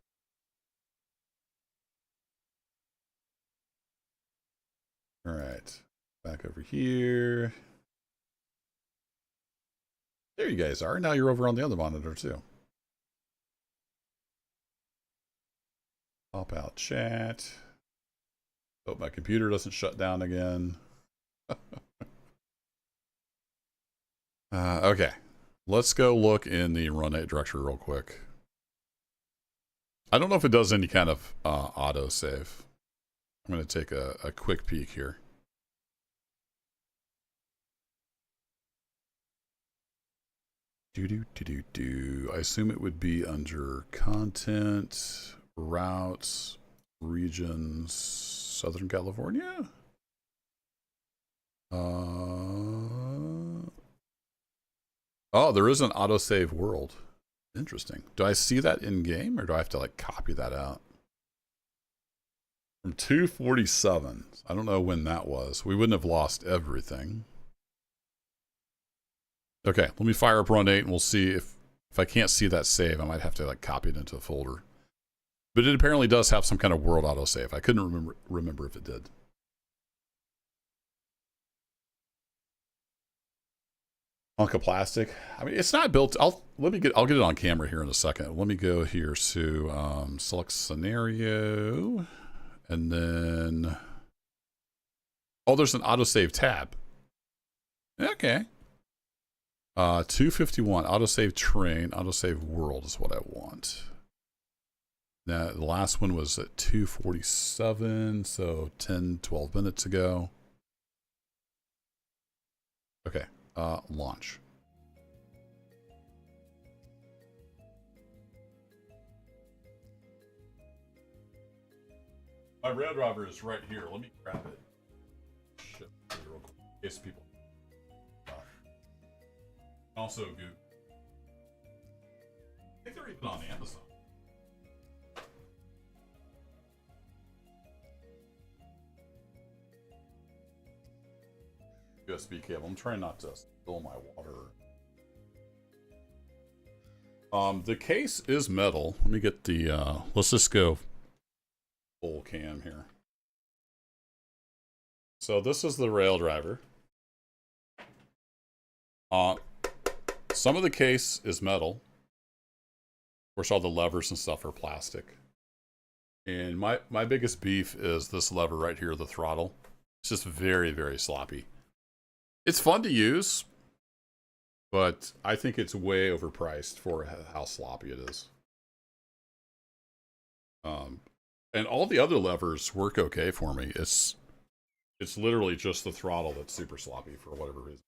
All right, back over here. There you guys are. Now you're over on the other monitor too. Pop out chat. Hope my computer doesn't shut down again. Okay, let's go look in the run 8 directory real quick. I don't know if it does any kind of auto save. I'm going to take a quick peek here. I assume it would be under content, routes, regions, Southern California. Oh, there is an autosave world. Interesting. Do I see that in game or do I have to like copy that out? From 247. I don't know when that was. We wouldn't have lost everything. Okay, let me fire up run 8 and we'll see if I can't see that save, I might have to like copy it into the folder. But it apparently does have some kind of world autosave. I couldn't remember if it did. Hunk of plastic. I mean, it's not built. I'll get it on camera here in a second. Let me go here to select scenario, and then there's an autosave tab. Okay. 251 autosave train, autosave world is what I want. Now the last one was at 247, so 10-12 minutes ago. Okay. Launch. My rail driver is right here. Let me grab it. Shit, real quick. In case people. Also, Google. I think they're even on Amazon. USB cable. I'm trying not to spill my water. The case is metal. Let me get the let's just go full cam here. So this is the rail driver. Some of the case is metal. Of course, all the levers and stuff are plastic. And my biggest beef is this lever right here, the throttle. It's just very, very sloppy. It's fun to use, but I think it's way overpriced for how sloppy it is. And all the other levers work okay for me. It's literally just the throttle that's super sloppy for whatever reason.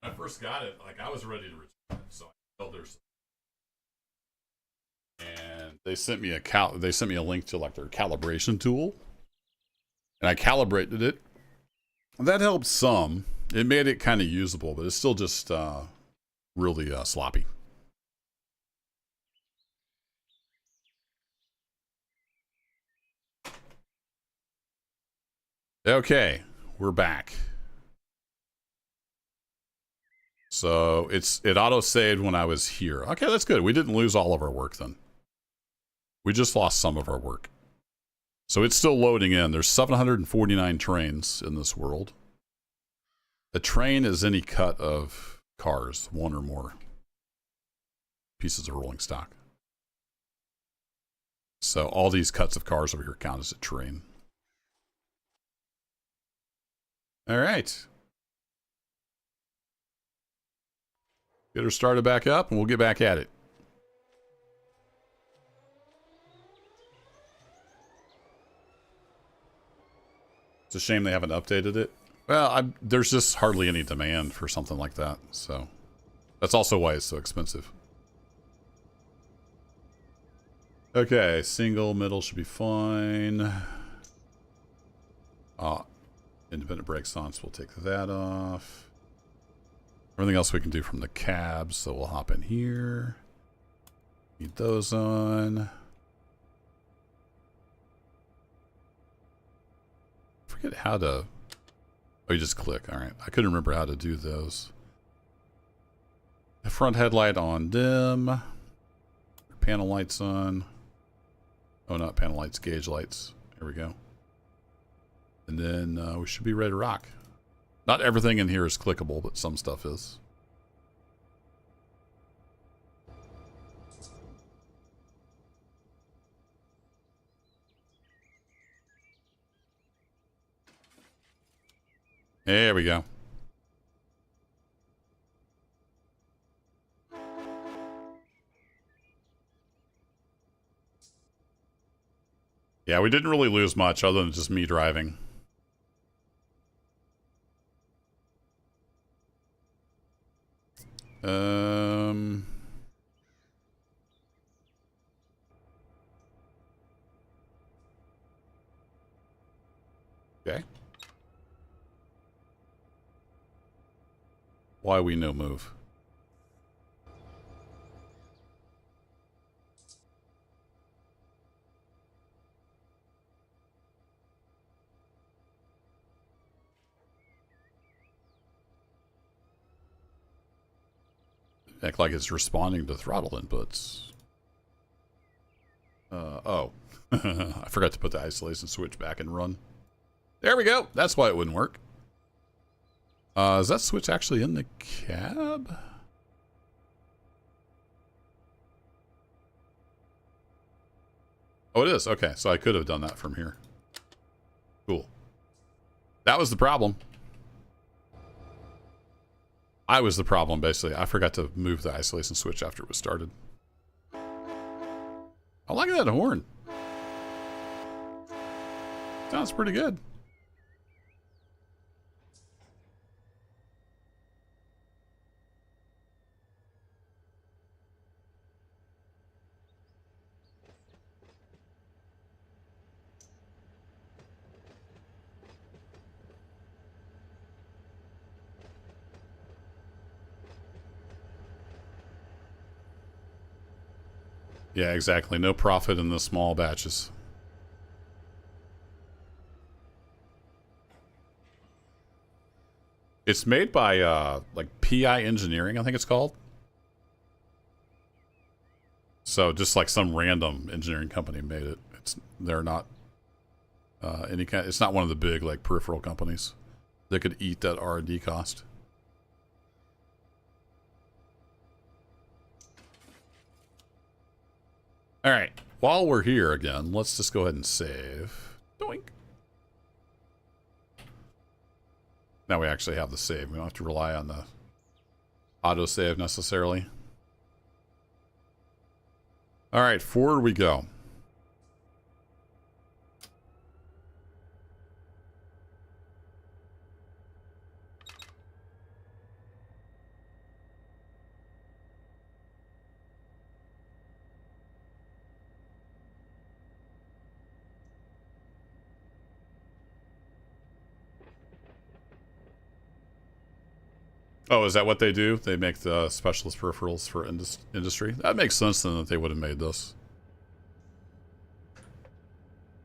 When I first got it, like I was ready to return it, so I told there's, and they sent me a link to like their calibration tool, and I calibrated it. That helped some. It made it kind of usable, but it's still just really sloppy. Okay, we're back. So it auto-saved when I was here. Okay, that's good. We didn't lose all of our work then. We just lost some of our work. So it's still loading in. There's 749 trains in this world. A train is any cut of cars, one or more pieces of rolling stock. So all these cuts of cars over here count as a train. All right. Get her started back up and we'll get back at it. It's a shame they haven't updated it. Well, there's just hardly any demand for something like that, so that's also why it's so expensive. Okay, single middle should be fine. Independent brake stance, we'll take that off. Everything else we can do from the cab, so we'll hop in here. Need those on. Forget how to... Oh, you just click. All right. I couldn't remember how to do those. The front headlight on dim. Panel lights on. Oh, not panel lights, gauge lights. There we go. And then we should be ready to rock. Not everything in here is clickable, but some stuff is. There we go. Yeah, we didn't really lose much other than just me driving. Okay. Why we no move? Act like it's responding to throttle inputs. Oh. I forgot to put the isolation switch back and run. There we go. That's why it wouldn't work. Is that switch actually in the cab? Oh, it is. Okay, so I could have done that from here. Cool. That was the problem. I was the problem, basically. I forgot to move the isolation switch after it was started. I like that horn. Sounds pretty good. Yeah, exactly. No profit in the small batches. It's made by, like, PI Engineering, I think it's called. So, just like some random engineering company made it. They're not, any kind, it's not one of the big, like, peripheral companies that could eat that R&D cost. All right, while we're here again, let's just go ahead and save. Doink. Now we actually have the save. We don't have to rely on the autosave necessarily. All right, forward we go. Oh, is that what they do? They make the specialist peripherals for industry? That makes sense then that they would have made this.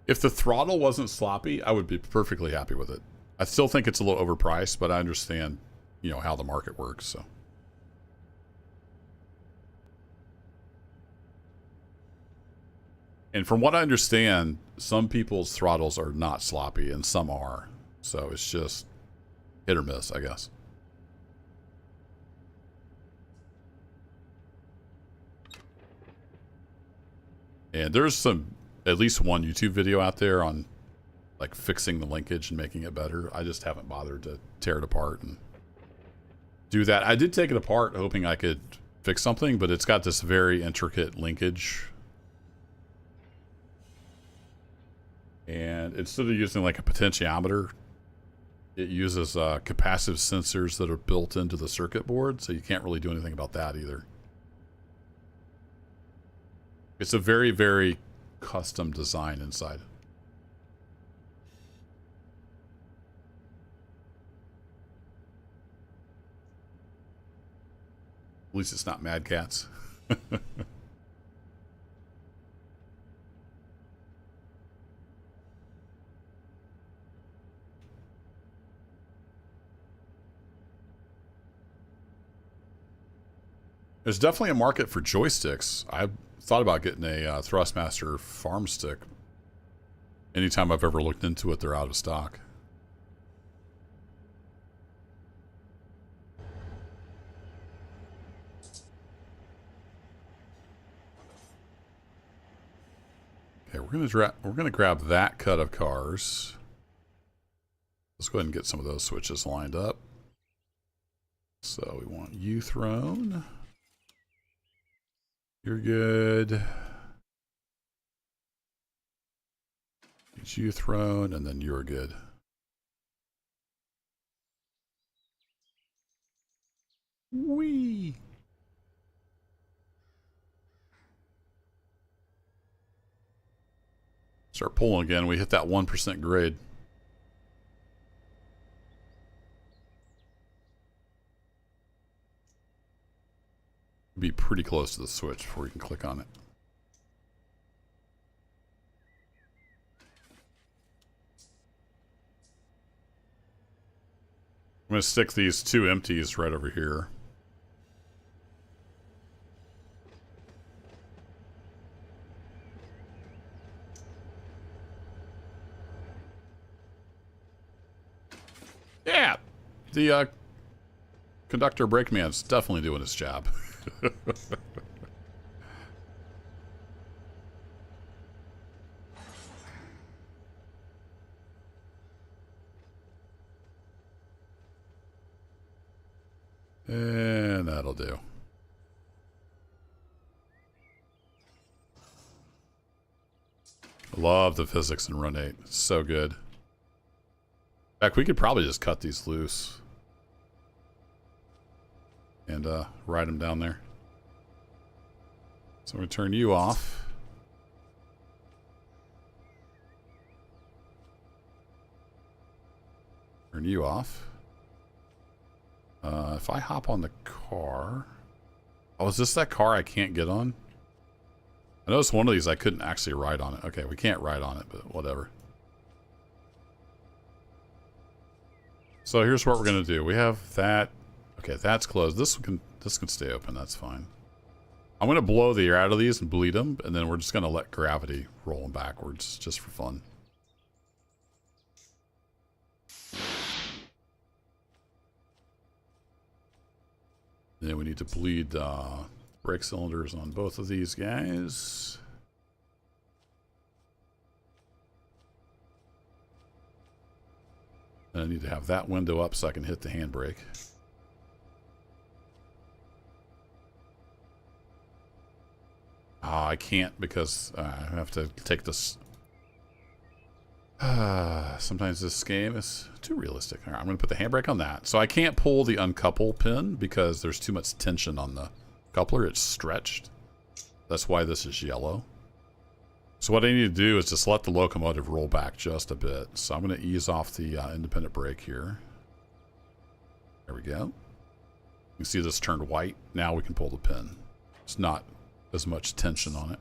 If the throttle wasn't sloppy, I would be perfectly happy with it. I still think it's a little overpriced, but I understand, you know, how the market works, so. And from what I understand, some people's throttles are not sloppy and some are. So it's just hit or miss, I guess. And there's at least one YouTube video out there on like fixing the linkage and making it better. I just haven't bothered to tear it apart and do that. I did take it apart hoping I could fix something, but it's got this very intricate linkage. And instead of using like a potentiometer, it uses capacitive sensors that are built into the circuit board, so you can't really do anything about that either. It's a very, very custom design inside. At least it's not Mad Cats. There's definitely a market for joysticks. I thought about getting a Thrustmaster farm stick. Anytime I've ever looked into it, they're out of stock. Okay, we're gonna grab that cut of cars. Let's go ahead and get some of those switches lined up. So we want you thrown. You're good. Get you thrown, and then you're good. Whee! Start pulling again. We hit that 1% grade. Be pretty close to the switch before we can click on it. I'm going to stick these two empties right over here. Yeah! The conductor brakeman's definitely doing his job. And that'll do. I love the physics in Run 8. It's so good. In fact, we could probably just cut these loose and ride them down there. So I'm going to turn you off. Turn you off. If I hop on the car... Oh, is this that car I can't get on? I noticed one of these I couldn't actually ride on it. Okay, we can't ride on it, but whatever. So here's what we're going to do. We have that... Okay, that's closed. This can stay open. That's fine. I'm going to blow the air out of these and bleed them, and then we're just going to let gravity roll them backwards just for fun. And then we need to bleed brake cylinders on both of these guys. And I need to have that window up so I can hit the handbrake. I can't because I have to take this. Sometimes this game is too realistic. All right, I'm going to put the handbrake on that. So I can't pull the uncouple pin because there's too much tension on the coupler. It's stretched. That's why this is yellow. So what I need to do is just let the locomotive roll back just a bit. So I'm going to ease off the independent brake here. There we go. You see this turned white. Now we can pull the pin. It's not as much tension on it.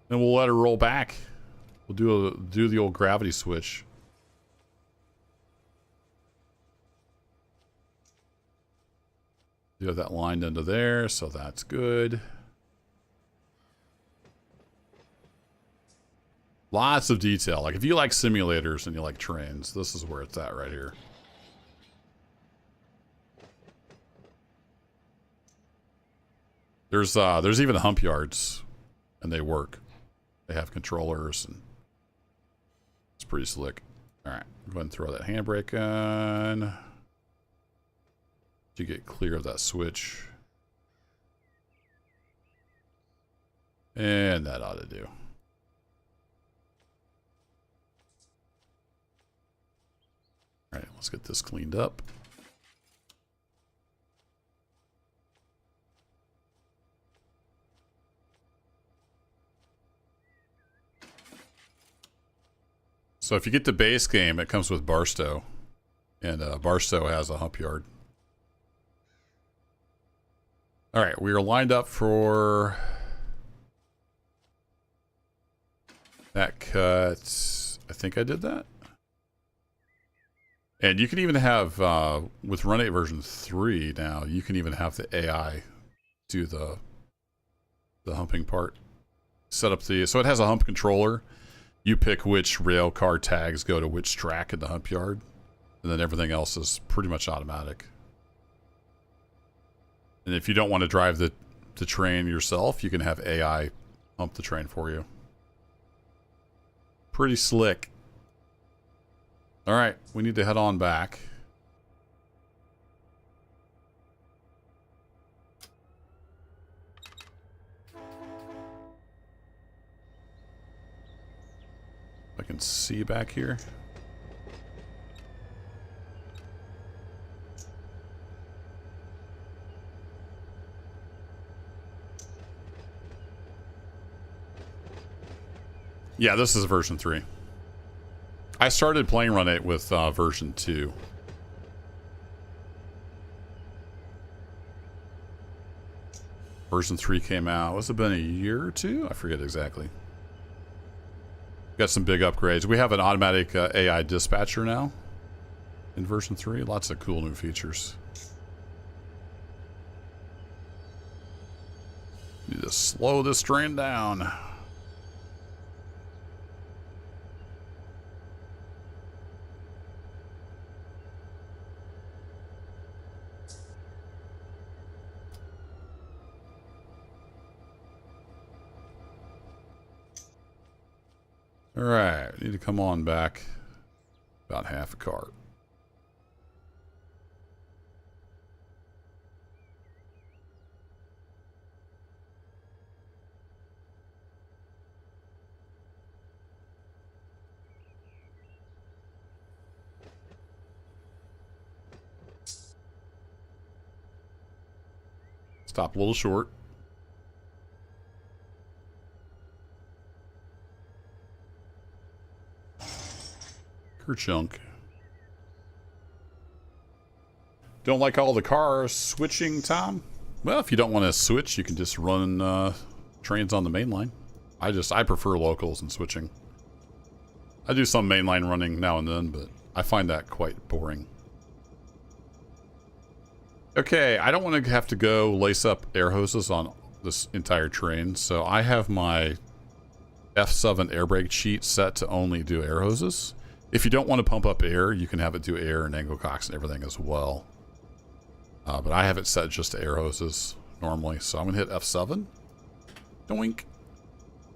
Then we'll let her roll back. We'll do the old gravity switch. You have that lined into there, so that's good. Lots of detail. Like if you like simulators and you like trains, this is where it's at right here. There's even hump yards, and they work. They have controllers, and it's pretty slick. All right, go ahead and throw that handbrake on. to get clear of that switch. And that ought to do. All right, let's get this cleaned up. So if you get the base game, it comes with Barstow. And Barstow has a hump yard. All right, we are lined up for that cut. I think I did that. And you can even have, with Run 8 version 3 now, you can even have the AI do the humping part. Set up the, so it has a hump controller. You pick which rail car tags go to which track in the hump yard. And then everything else is pretty much automatic. And if you don't want to drive the train yourself, you can have AI hump the train for you. Pretty slick. All right, we need to head on back. I can see back here. Yeah, this is version 3. I started playing Run 8 with version 2. Version 3 came out. Has it been a year or two? I forget exactly. Got some big upgrades. We have an automatic AI dispatcher now in version 3. Lots of cool new features. Need to slow this train down. All right, need to come on back about half a cart. Stop a little short. Kerchunk. Don't like all the car switching, Tom? Well, if you don't want to switch, you can just run trains on the main line. I prefer locals and switching. I do some mainline running now and then, but I find that quite boring. Okay, I don't want to have to go lace up air hoses on this entire train, so I have my F7 air brake sheet set to only do air hoses. If you don't want to pump up air, you can have it do air and angle cocks and everything as well. But I have it set just to air hoses normally, so I'm going to hit F7. Doink.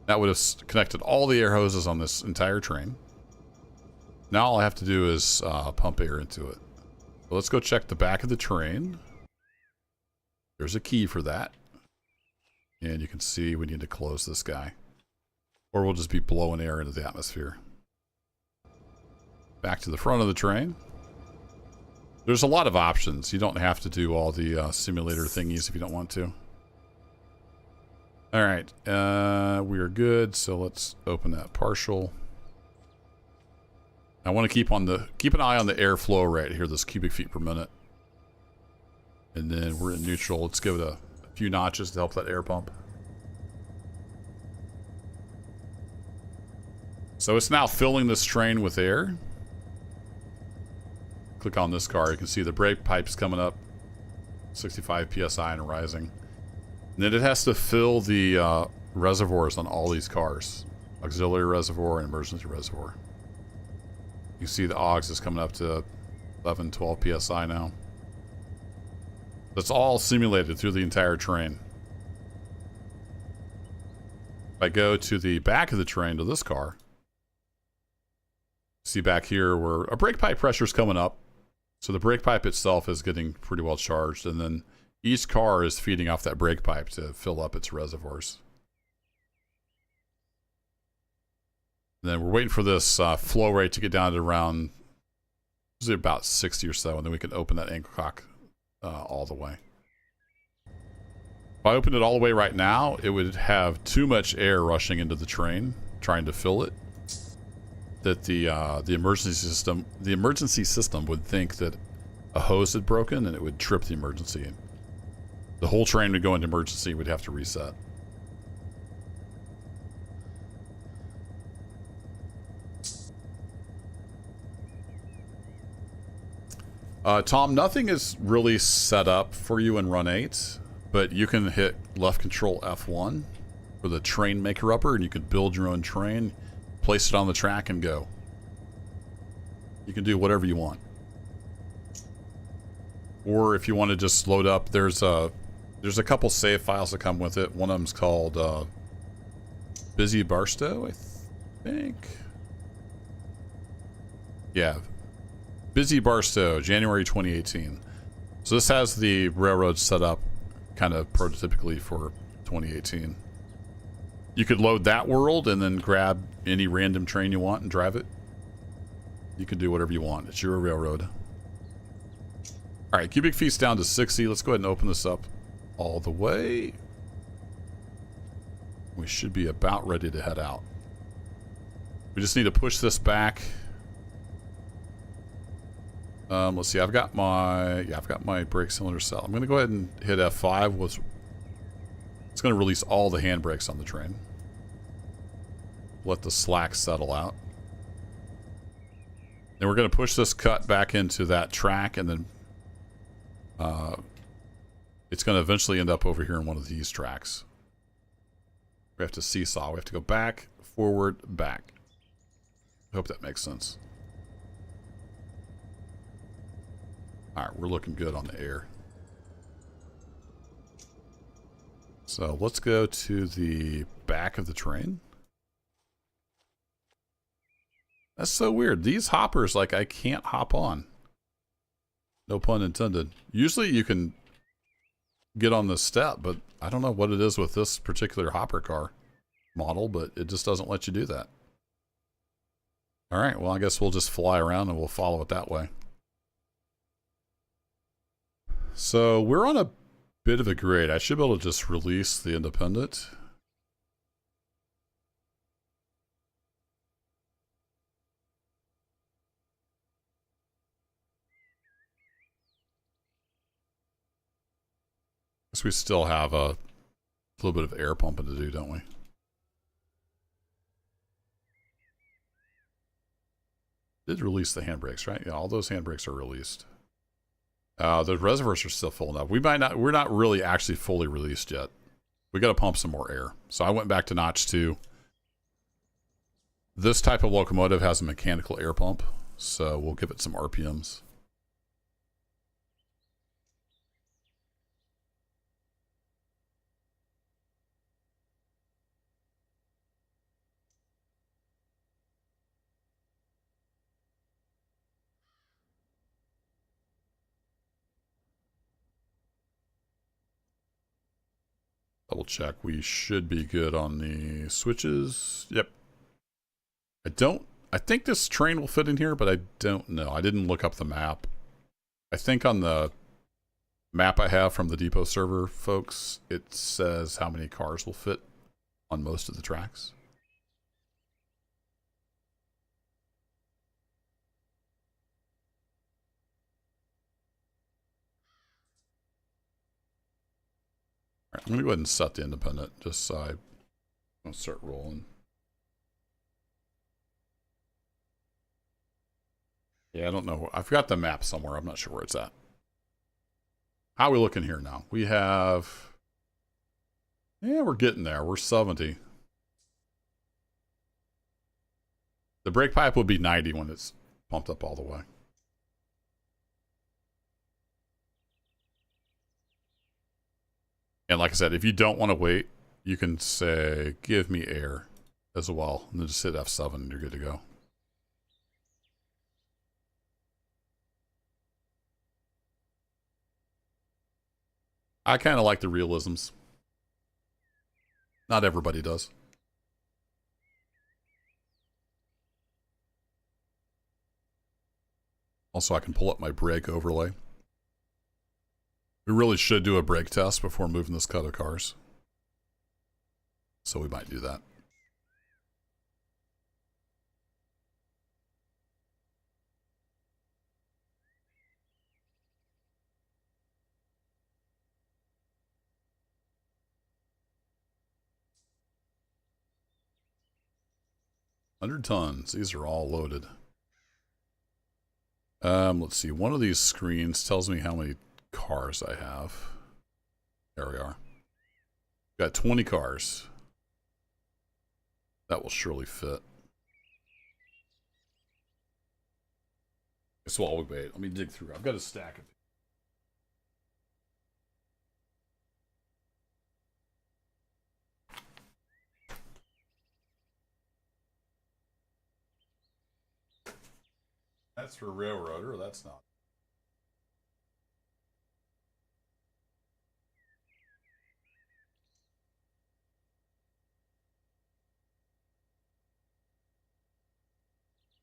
That would have connected all the air hoses on this entire train. Now all I have to do is pump air into it. So let's go check the back of the train. There's a key for that. And you can see we need to close this guy. Or we'll just be blowing air into the atmosphere. Back to the front of the train. There's a lot of options. You don't have to do all the simulator thingies if you don't want to. All right, we are good. So let's open that partial. I want to keep an eye on the airflow rate here, this cubic feet per minute. And then we're in neutral. Let's give it a few notches to help that air pump. So it's now filling this train with air. Click on this car, you can see the brake pipes coming up, 65 psi and rising. And then it has to fill the reservoirs on all these cars. Auxiliary reservoir and emergency reservoir. You see the aux is coming up to 11, 12 psi now. That's all simulated through the entire train. If I go to the back of the train to this car, see back here where a brake pipe pressure is coming up. So the brake pipe itself is getting pretty well charged, and then each car is feeding off that brake pipe to fill up its reservoirs. And then we're waiting for this flow rate to get down to around usually about 60 or so, and then we can open that angle cock all the way. If I opened it all the way right now, it would have too much air rushing into the train, trying to fill it. That the emergency system would think that a hose had broken and it would trip the emergency. The whole train would go into emergency. We'd have to reset. Tom, nothing is really set up for you in Run 8, but you can hit left control F1 for the train maker upper, and you can build your own train, place it on the track, and go. You can do whatever you want. Or if you want to just load up, there's a couple save files that come with it. One of them's called Busy Barstow, I think. Yeah. Busy Barstow, January 2018. So this has the railroad set up kind of prototypically for 2018. You could load that world and then grab any random train you want and drive it. You can do whatever you want. It's your railroad. All right, cubic feet's down to 60. Let's go ahead and open this up all the way. We should be about ready to head out. We just need to push this back. Let's see. I've got my brake cylinder set. I'm going to go ahead and hit F5. It's going to release all the handbrakes on the train. Let the slack settle out. Then we're going to push this cut back into that track, and then it's going to eventually end up over here in one of these tracks. We have to seesaw. We have to go back, forward, back. I hope that makes sense. All right, we're looking good on the air. So let's go to the back of the train. That's so weird. These hoppers, like, I can't hop on. No pun intended. Usually you can get on the step, but I don't know what it is with this particular hopper car model, but it just doesn't let you do that. All right, well, I guess we'll just fly around and we'll follow it that way. So we're on a bit of a grade. I should be able to just release the independent. Guess we still have a little bit of air pumping to do, don't we? Did release the handbrakes, right? Yeah, all those handbrakes are released. The reservoirs are still full enough. We're not really actually fully released yet. We got to pump some more air. So I went back to notch 2. This type of locomotive has a mechanical air pump, so we'll give it some RPMs. Double check. We should be good on the switches. Yep. I think this train will fit in here, but I don't know. I didn't look up the map. I think on the map I have from the depot server, folks, it says how many cars will fit on most of the tracks. All right, I'm going to go ahead and set the independent just so I don't start rolling. Yeah, I don't know. I've got the map somewhere. I'm not sure where it's at. How are we looking here now? We have... Yeah, we're getting there. We're 70. The brake pipe would be 90 when it's pumped up all the way. And like I said, if you don't want to wait, you can say, give me air as well. And then just hit F7 and you're good to go. I kind of like the realisms. Not everybody does. Also, I can pull up my brake overlay. We really should do a brake test before moving this cut of cars. So we might do that. $100 These are all loaded. Let's see. One of these screens tells me how many cars I have. There we are. Got 20 cars. That will surely fit. So while we wait, let me dig through. I've got a stack of. That's for railroader, or that's not.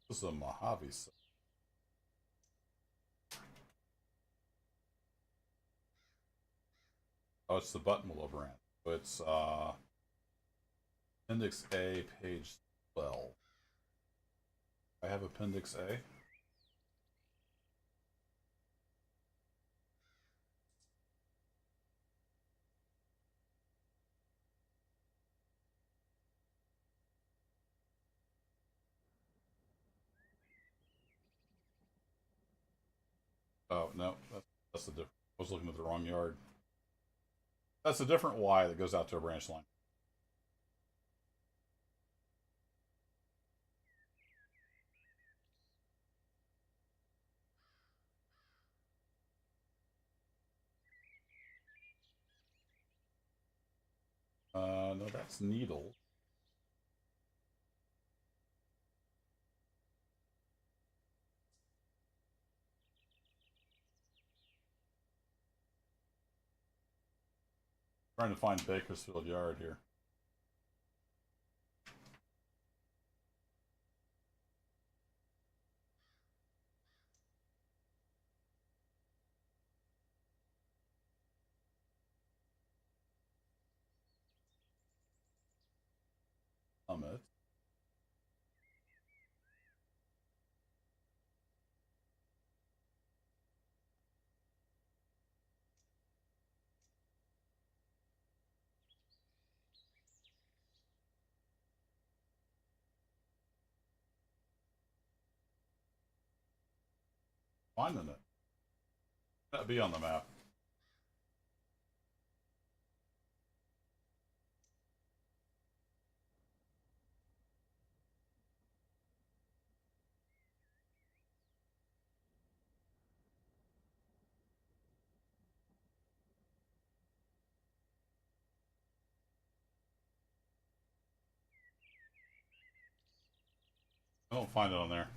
This is a Mojave Sub. Oh, it's the Buttonwillow brand. So it's Appendix A, page 12. I have Appendix A. Oh, no, that's the different. I was looking at the wrong yard. That's a different Y that goes out to a branch line. No, that's needle. Trying to find Bakersfield Yard here. Summit. Finding it. That'd be on the map. I don't find it on there.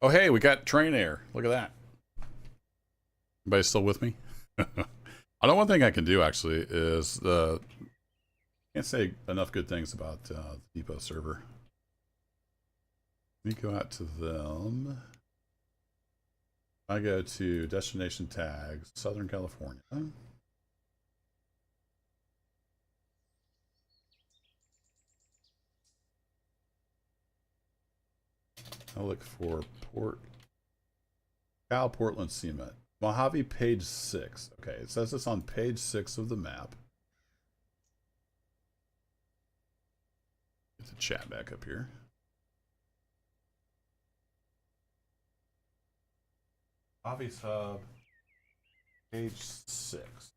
Oh, hey, we got train air. Look at that. Everybody still with me? I know one thing I can do, actually, is can't say enough good things about the Depot server. Let me go out to them. I go to destination tags, Southern California. I'll look for CalPortland cement. Mojave, page 6. Okay, it says it's on page 6 of the map. Get the chat back up here. Mojave Sub, page 6.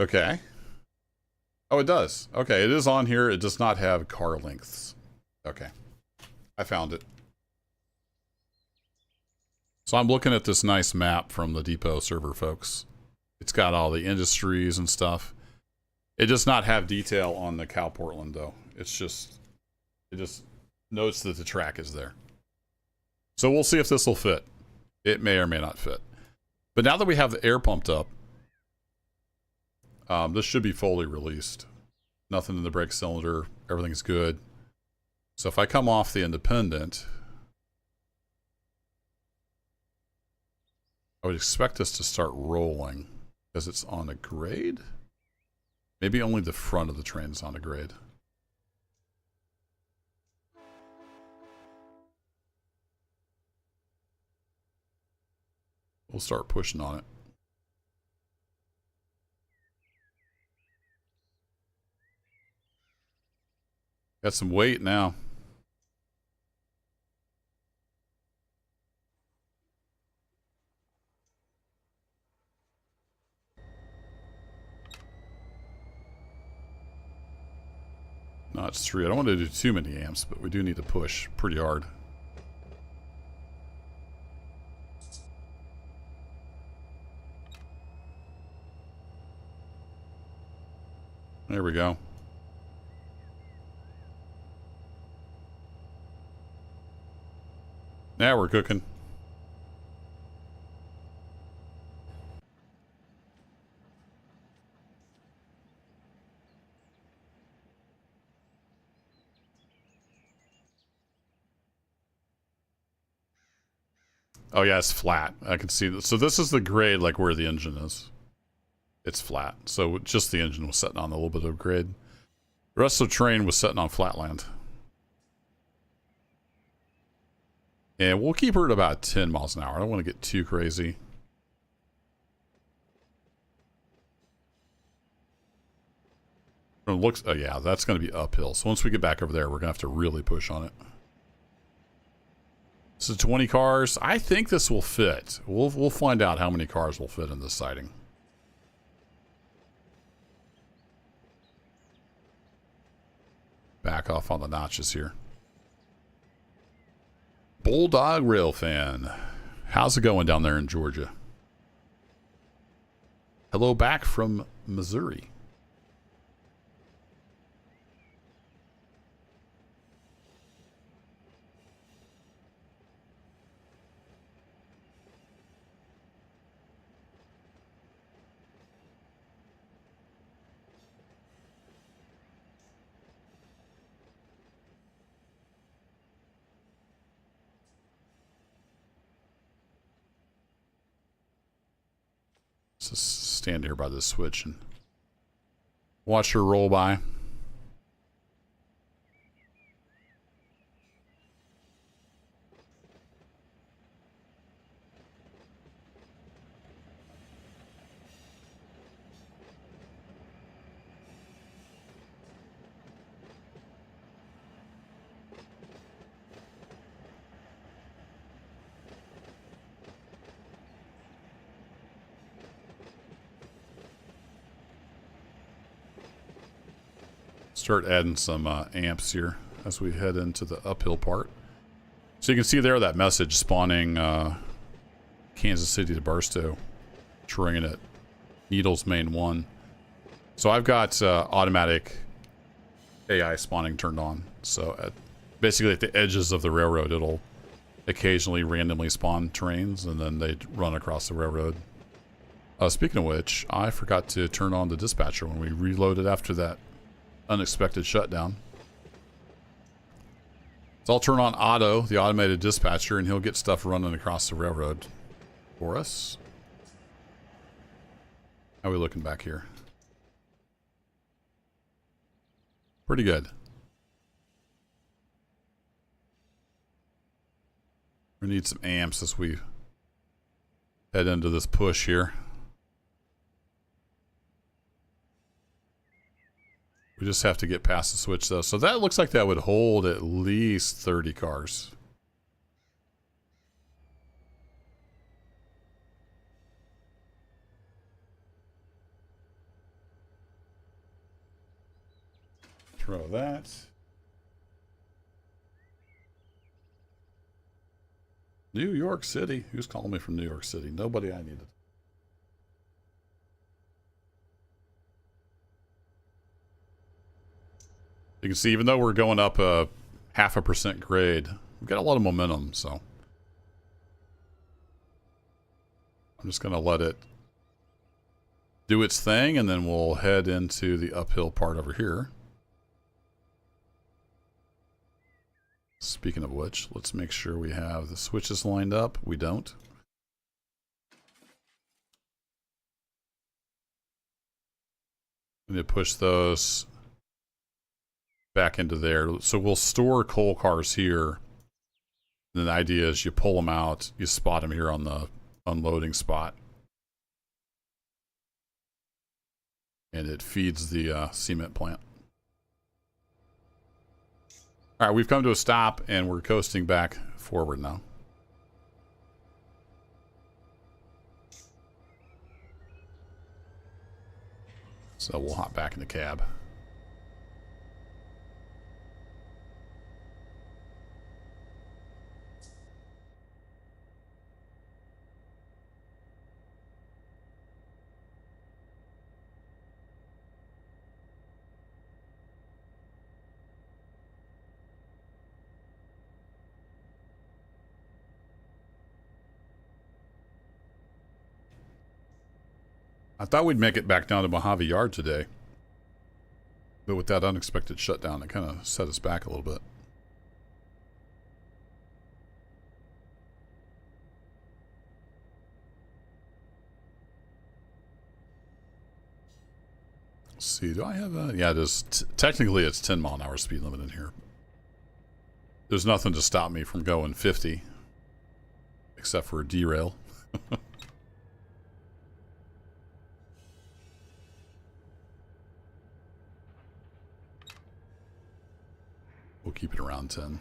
Okay. Oh, it does. Okay, it is on here. It does not have car lengths. Okay. I found it. So I'm looking at this nice map from the Depot server, folks. It's got all the industries and stuff. It does not have detail on the CalPortland, though. It's just... notes that the track is there. So we'll see if this will fit. It may or may not fit. But now that we have the air pumped up, this should be fully released. Nothing in the brake cylinder. Everything's good. So if I come off the independent, I would expect this to start rolling because it's on a grade. Maybe only the front of the train is on a grade. We'll start pushing on it. Got some weight now. Notch 3. I don't want to do too many amps, but we do need to push pretty hard. There we go. Now we're cooking. Oh yeah, it's flat. I can see this. So this is the grade, like where the engine is. It's flat. So just the engine was sitting on a little bit of grade. The rest of the train was sitting on flatland. And we'll keep her at about 10 miles an hour. I don't want to get too crazy. It looks, oh yeah, that's going to be uphill. So once we get back over there, we're going to have to really push on it. So 20 cars. I think this will fit. We'll find out how many cars will fit in this siding. Back off on the notches here. Bulldog Rail Fan. How's it going down there in Georgia? Hello back from Missouri. Just stand here by this switch and watch her roll by. Start adding some amps here as we head into the uphill part. So you can see there that message spawning Kansas City to Barstow, terrain at Needles Main 1. So I've got automatic AI spawning turned on. So basically at the edges of the railroad, it'll occasionally randomly spawn trains and then they run across the railroad. Speaking of which, I forgot to turn on the dispatcher when we reloaded after that unexpected shutdown. So I'll turn on auto, the automated dispatcher, and he'll get stuff running across the railroad for us. How are we looking back here? Pretty good. We need some amps as we head into this push here. We just have to get past the switch though. So that looks like that would hold at least 30 cars. Throw that. New York City. Who's calling me from New York City? Nobody I needed. You can see, even though we're going up a 0.5% grade. We've got a lot of momentum, so I'm just going to let it do its thing, and then we'll head into the uphill part over here. Speaking of which, let's make sure we have the switches lined up. We don't. We need to push those back into there. So we'll store coal cars here. And the idea is you pull them out, you spot them here on the unloading spot. And it feeds the cement plant. All right, we've come to a stop, and we're coasting back forward now. So we'll hop back in the cab. I thought we'd make it back down to Mojave Yard today. But with that unexpected shutdown, it kind of set us back a little bit. Let's see, do I have a... Yeah, it is. Technically, it's 10 mile an hour speed limit in here. There's nothing to stop me from going 50. Except for a derail. We'll keep it around 10.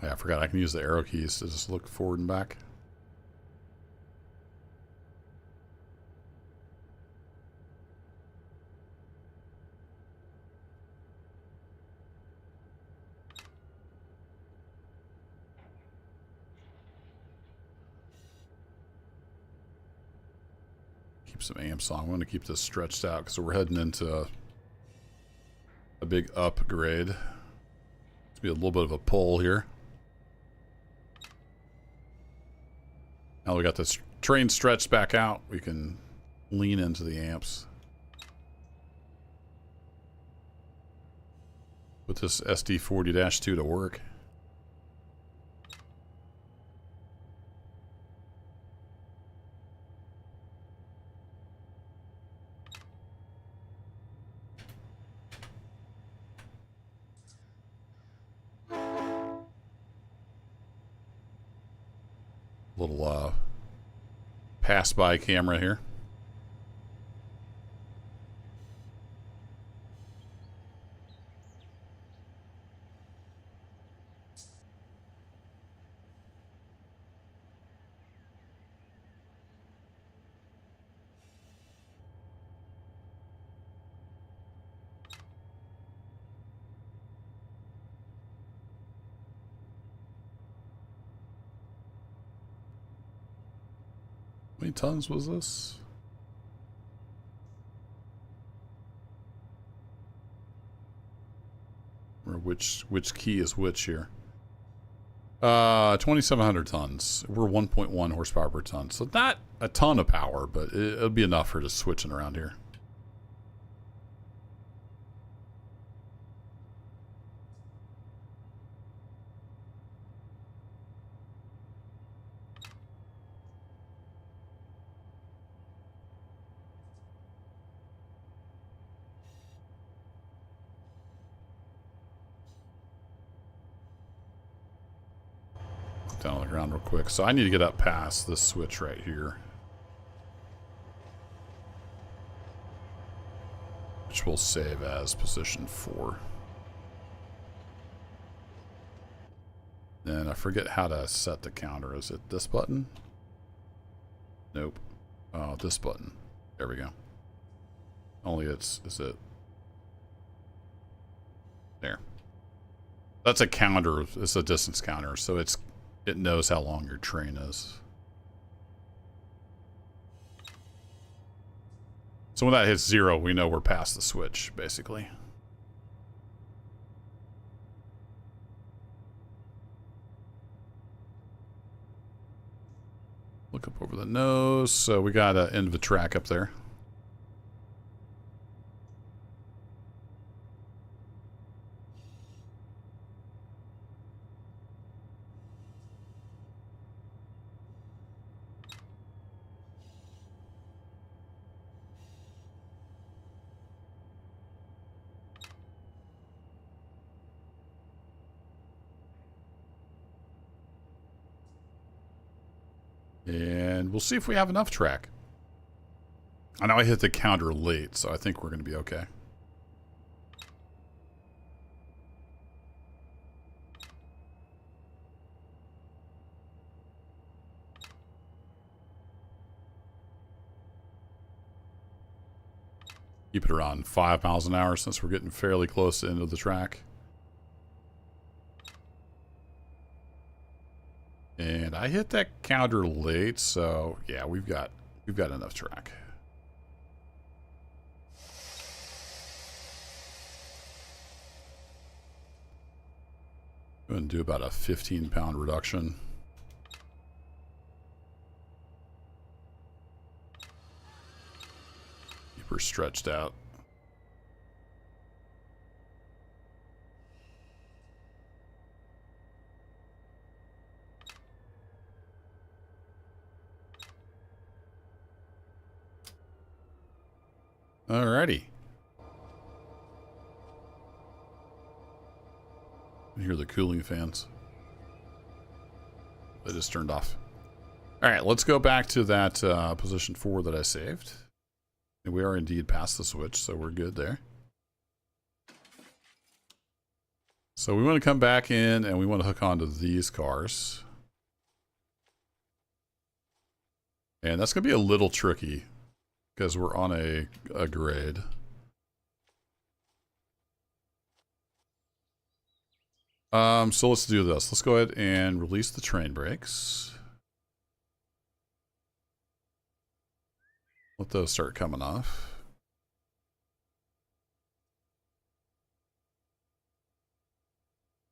Yeah, I forgot I can use the arrow keys to just look forward and back. Keep some amps on. I'm going to keep this stretched out because we're heading into a big upgrade. It's be a little bit of a pull here. Now we got this train stretched back out, we can lean into the amps. Put this SD40-2 to work. Little pass-by camera here. How many tons was this? Or which key is which here? 2,700 tons. We're 1.1 horsepower per ton. So not a ton of power, but it'll be enough for just switching around here. Down on the ground real quick. So I need to get up past this switch right here, which will save as position 4. Then I forget how to set the counter. Is it this button? Nope. Oh, this button. There we go. Only is it there. That's a counter. It's a distance counter, so it knows how long your train is. So when that hits 0, we know we're past the switch, basically. Look up over the nose. So we got an end of a track up there. And we'll see if we have enough track. I know I hit the counter late, so I think we're going to be okay. Keep it around 5 miles an hour since we're getting fairly close to the end of the track. And I hit that counter late, so yeah, we've got enough track. Go ahead and do about a 15-pound reduction. Keep her stretched out. Alrighty. You hear the cooling fans. They just turned off. Alright, let's go back to that position 4 that I saved. And we are indeed past the switch, so we're good there. So we want to come back in and we want to hook onto these cars. And that's going to be a little tricky because we're on a grade. So let's do this. Let's go ahead and release the train brakes. Let those start coming off.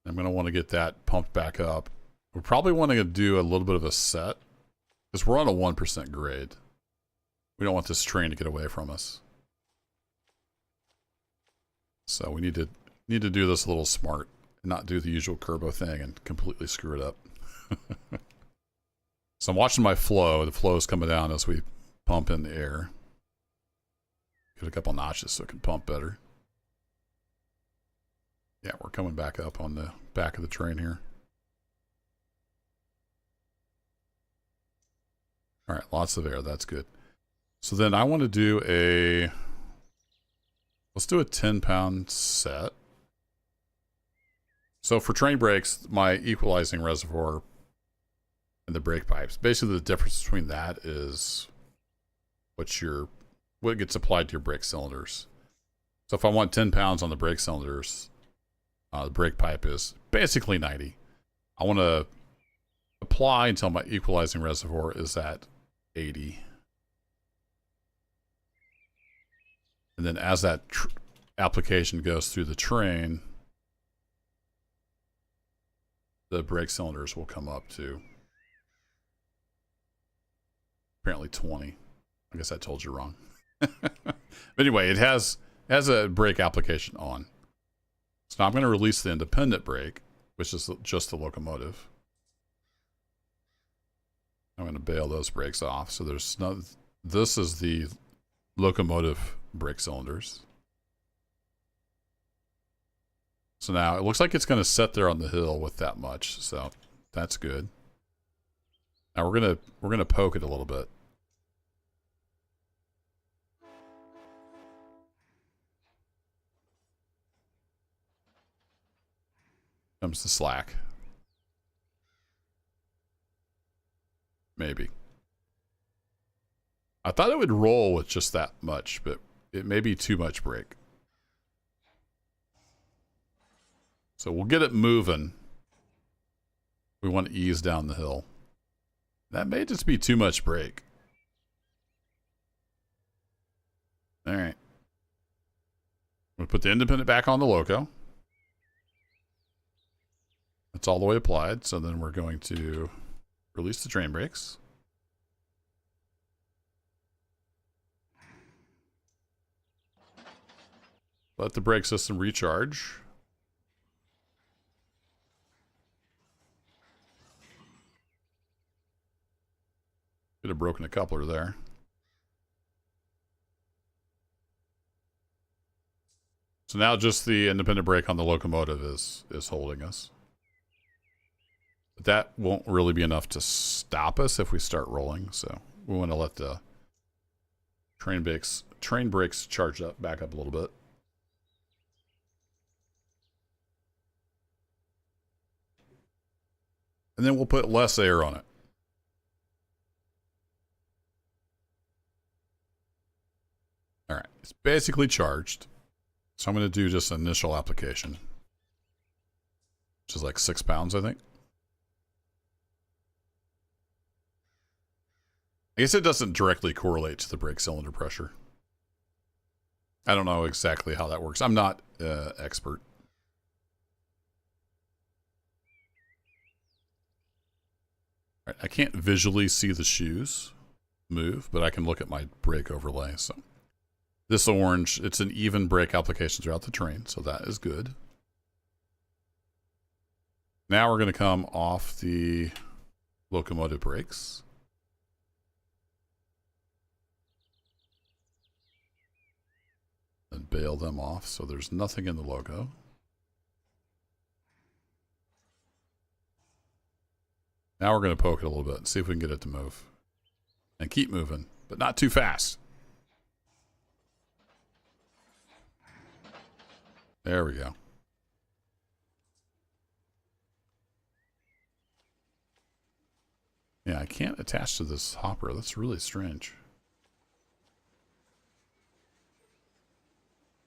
I'm going to want to get that pumped back up. We're probably wanting to do a little bit of a set because we're on a 1% grade. We don't want this train to get away from us. So we need to do this a little smart and not do the usual Kerbo thing and completely screw it up. So I'm watching my flow. The flow is coming down as we pump in the air. Get a couple notches so it can pump better. Yeah, we're coming back up on the back of the train here. All right, lots of air. That's good. So then I want to do let's do a 10-pound set. So for train brakes, my equalizing reservoir and the brake pipes, basically the difference between that is what gets applied to your brake cylinders. So if I want 10 pounds on the brake cylinders, the brake pipe is basically 90. I want to apply until my equalizing reservoir is at 80. And then as that application goes through the train, the brake cylinders will come up to apparently 20. I guess I told you wrong. But anyway, it has a brake application on. So now I'm going to release the independent brake, which is just the locomotive. I'm going to bail those brakes off. So this is the locomotive brake cylinders. So now it looks like it's going to set there on the hill with that much. So that's good. Now we're going to poke it a little bit. Comes the slack. Maybe. I thought it would roll with just that much, but it may be too much brake. So we'll get it moving. We want to ease down the hill. That may just be too much brake. All right. We'll put the independent back on the loco. It's all the way applied. So then we're going to release the train brakes. Let the brake system recharge. Could have broken a coupler there. So now just the independent brake on the locomotive is holding us. But that won't really be enough to stop us if we start rolling. So we want to let the train brakes charge up, back up a little bit. And then we'll put less air on it. All right, it's basically charged. So I'm going to do just initial application, which is like 6 pounds, I think. I guess it doesn't directly correlate to the brake cylinder pressure. I don't know exactly how that works. I'm not expert. All right, I can't visually see the shoes move, but I can look at my brake overlay. So this orange, it's an even brake application throughout the train, so that is good. Now we're going to come off the locomotive brakes. And bail them off so there's nothing in the logo. Now we're going to poke it a little bit and see if we can get it to move. And keep moving, but not too fast. There we go. Yeah, I can't attach to this hopper. That's really strange.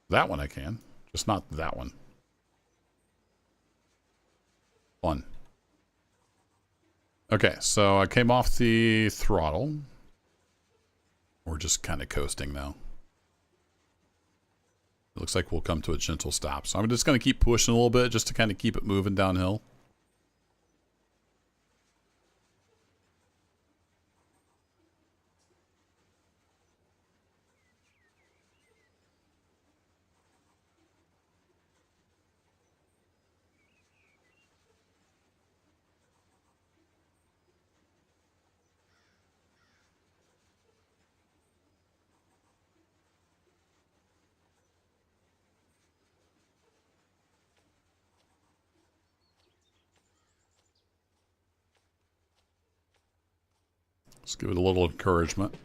That one I can, just not that one. One. Okay, so I came off the throttle. We're just kind of coasting now. It looks like we'll come to a gentle stop. So I'm just going to keep pushing a little bit just to kind of keep it moving downhill. Let's give it a little encouragement.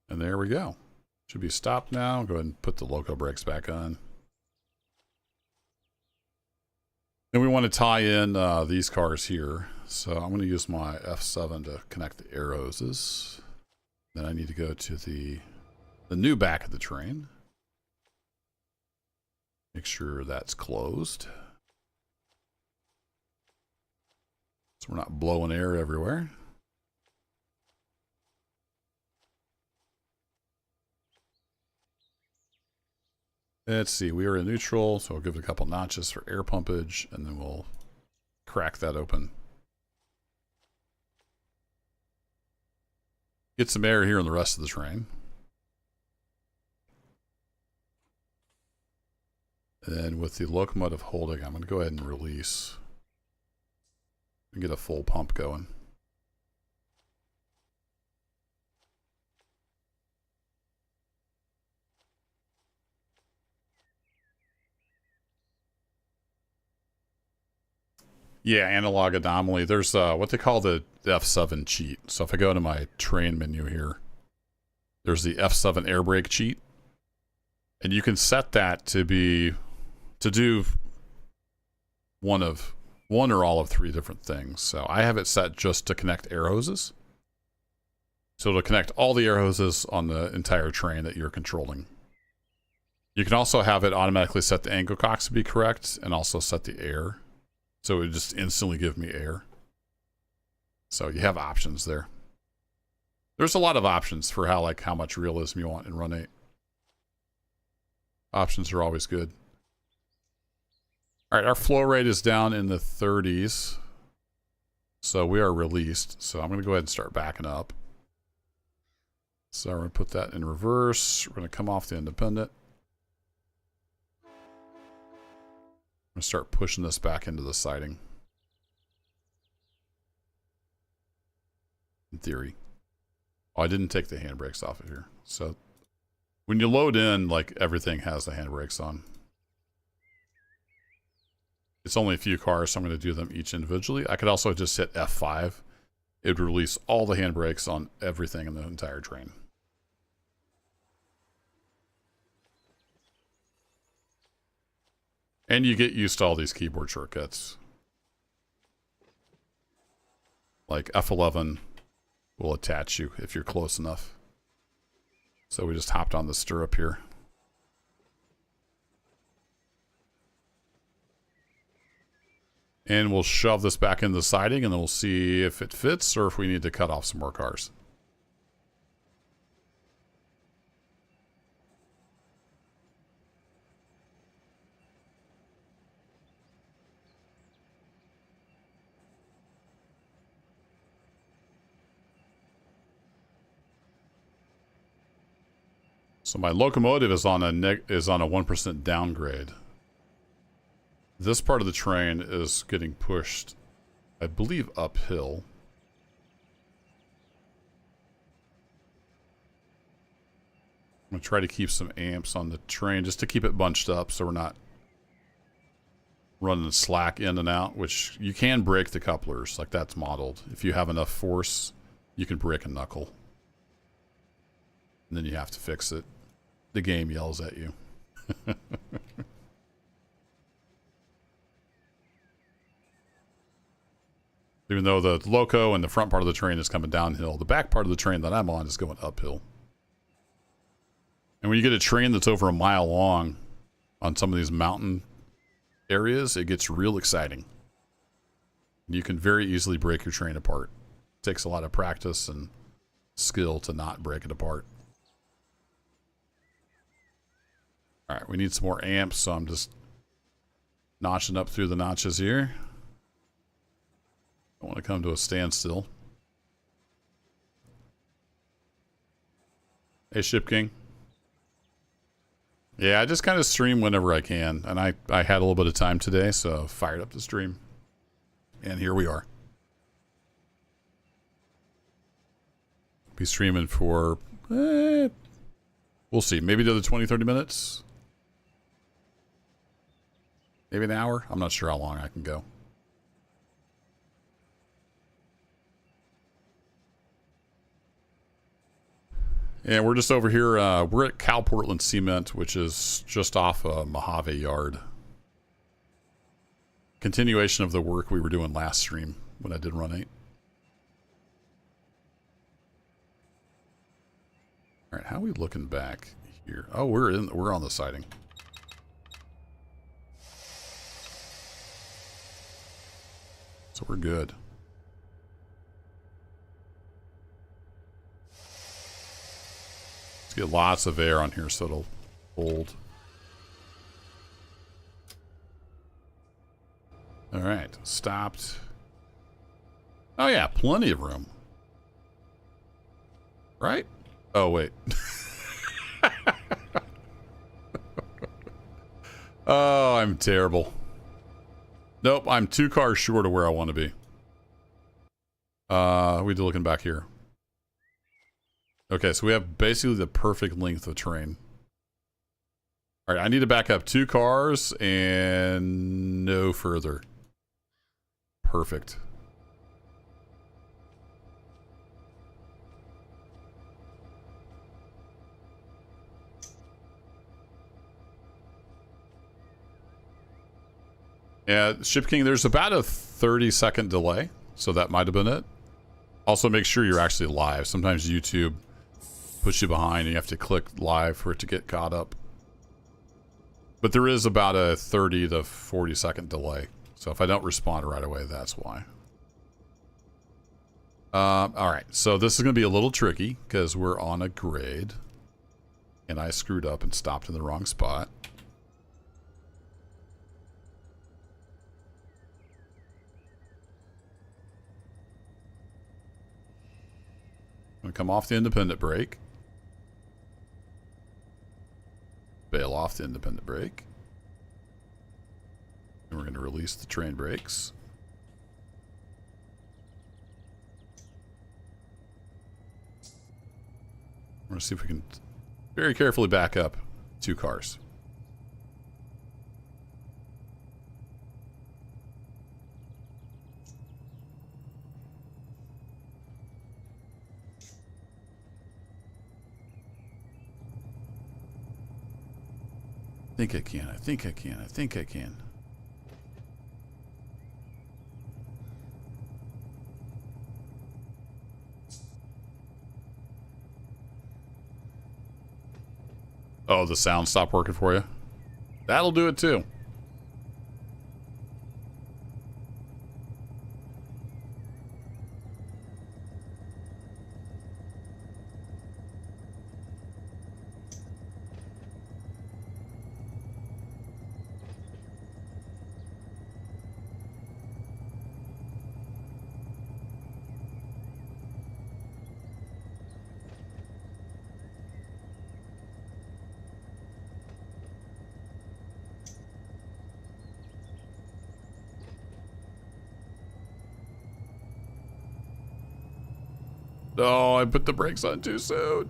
And there we go. Should be stopped now. Go ahead and put the loco brakes back on. Then we want to tie in these cars here. So I'm going to use my F7 to connect the air hoses. Then I need to go to the new back of the train. Make sure that's closed. So we're not blowing air everywhere. Let's see, we are in neutral, so we'll give it a couple notches for air pumpage, and then we'll crack that open. Get some air here in the rest of the train. And then with the locomotive holding, I'm going to go ahead and release and get a full pump going. Yeah, analog anomaly. There's what they call the F7 cheat. So if I go to my train menu here, there's the F7 air brake cheat. And you can set that to do one or all of 3 different things. So I have it set just to connect air hoses. So it'll connect all the air hoses on the entire train that you're controlling. You can also have it automatically set the angle cocks to be correct and also set the air. So it would just instantly give me air. So you have options there. There's a lot of options for how much realism you want in Run 8. Options are always good. All right, our flow rate is down in the 30s. So we are released. So I'm going to go ahead and start backing up. So we're going to put that in reverse. We're going to come off the independent. I'm going to start pushing this back into the siding. In theory. Oh, I didn't take the handbrakes off of here. So when you load in, like, everything has the handbrakes on. It's only a few cars, so I'm going to do them each individually. I could also just hit F5. It would release all the handbrakes on everything in the entire train. And you get used to all these keyboard shortcuts. Like F11 will attach you if you're close enough. So we just hopped on the stirrup here. And we'll shove this back into the siding and then we'll see if it fits or if we need to cut off some more cars. So my locomotive is on a 1% downgrade. This part of the train is getting pushed, I believe, uphill. I'm going to try to keep some amps on the train just to keep it bunched up so we're not running slack in and out, which you can break the couplers, like that's modeled. If you have enough force, you can break a knuckle. And then you have to fix it. The game yells at you. Even though the loco and the front part of the train is coming downhill, the back part of the train that I'm on is going uphill. And when you get a train that's over a mile long on some of these mountain areas, it gets real exciting. You can very easily break your train apart. It takes a lot of practice and skill to not break it apart. All right, we need some more amps, so I'm just notching up through the notches here. Don't want to come to a standstill. Hey, Ship King. Yeah, I just kind of stream whenever I can, and I had a little bit of time today, so fired up the stream. And here we are. Be streaming for, we'll see, maybe another 20-30 minutes. Maybe an hour. I'm not sure how long I can go. And we're just over here. We're at CalPortland Cement, which is just off Mojave Yard. Continuation of the work we were doing last stream when I did Run 8. All right, how are we looking back here? Oh, we're on the siding. So we're good. Let's get lots of air on here so it'll hold. All right, stopped. Oh yeah, plenty of room. Right? Oh, wait. Oh, I'm terrible. Nope, I'm 2 cars short of where I want to be. We're looking back here. Okay, so we have basically the perfect length of train. All right, I need to back up 2 cars and no further. Perfect. Yeah, Ship King, there's about a 30-second delay, so that might have been it. Also, make sure you're actually live. Sometimes YouTube puts you behind and you have to click live for it to get caught up. But there is about a 30 to 40 second delay. So if I don't respond right away, that's why. All right, so this is going to be a little tricky because we're on a grade. And I screwed up and stopped in the wrong spot. I'm going to come off the independent brake. Bail off the independent brake. And we're going to release the train brakes. We're going to see if we can very carefully back up 2 cars. I think I can. I think I can. I think I can. Oh, the sound stopped working for you? That'll do it too. Oh, I put the brakes on too soon.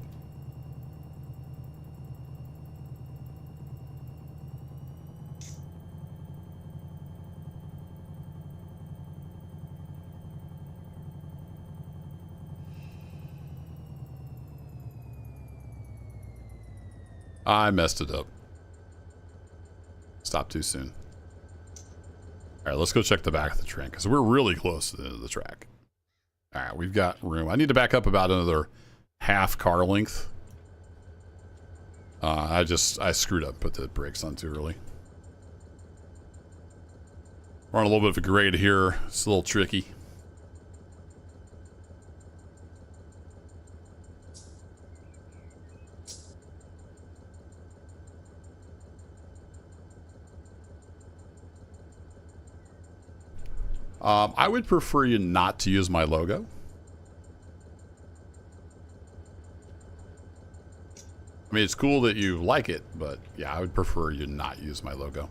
I messed it up. Stopped too soon. All right, let's go check the back of the train because we're really close to the end of the track. All right, we've got room. I need to back up about another half car length. I screwed up, put the brakes on too early. We're on a little bit of a grade here. It's a little tricky. I would prefer you not to use my logo. I mean, it's cool that you like it, but yeah, I would prefer you not use my logo.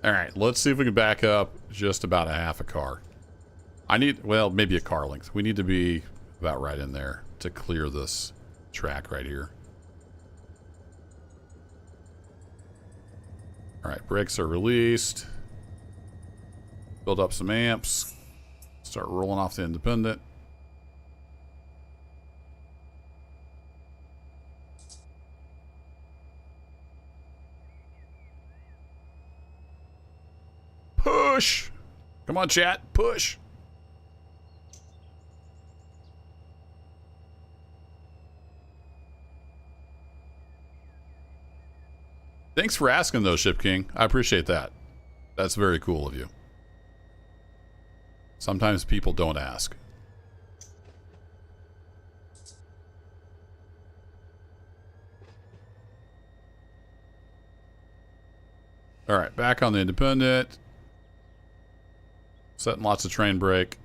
All right, let's see if we can back up just about a half a car. I need, well, maybe a car length. We need to be about right in there to clear this track right here. All right, brakes are released. Build up some amps. Start rolling off the independent. Push! Come on, chat. Push! Thanks for asking, though, Ship King. I appreciate that. That's very cool of you. Sometimes people don't ask. All right, back on the independent. Setting lots of train brake.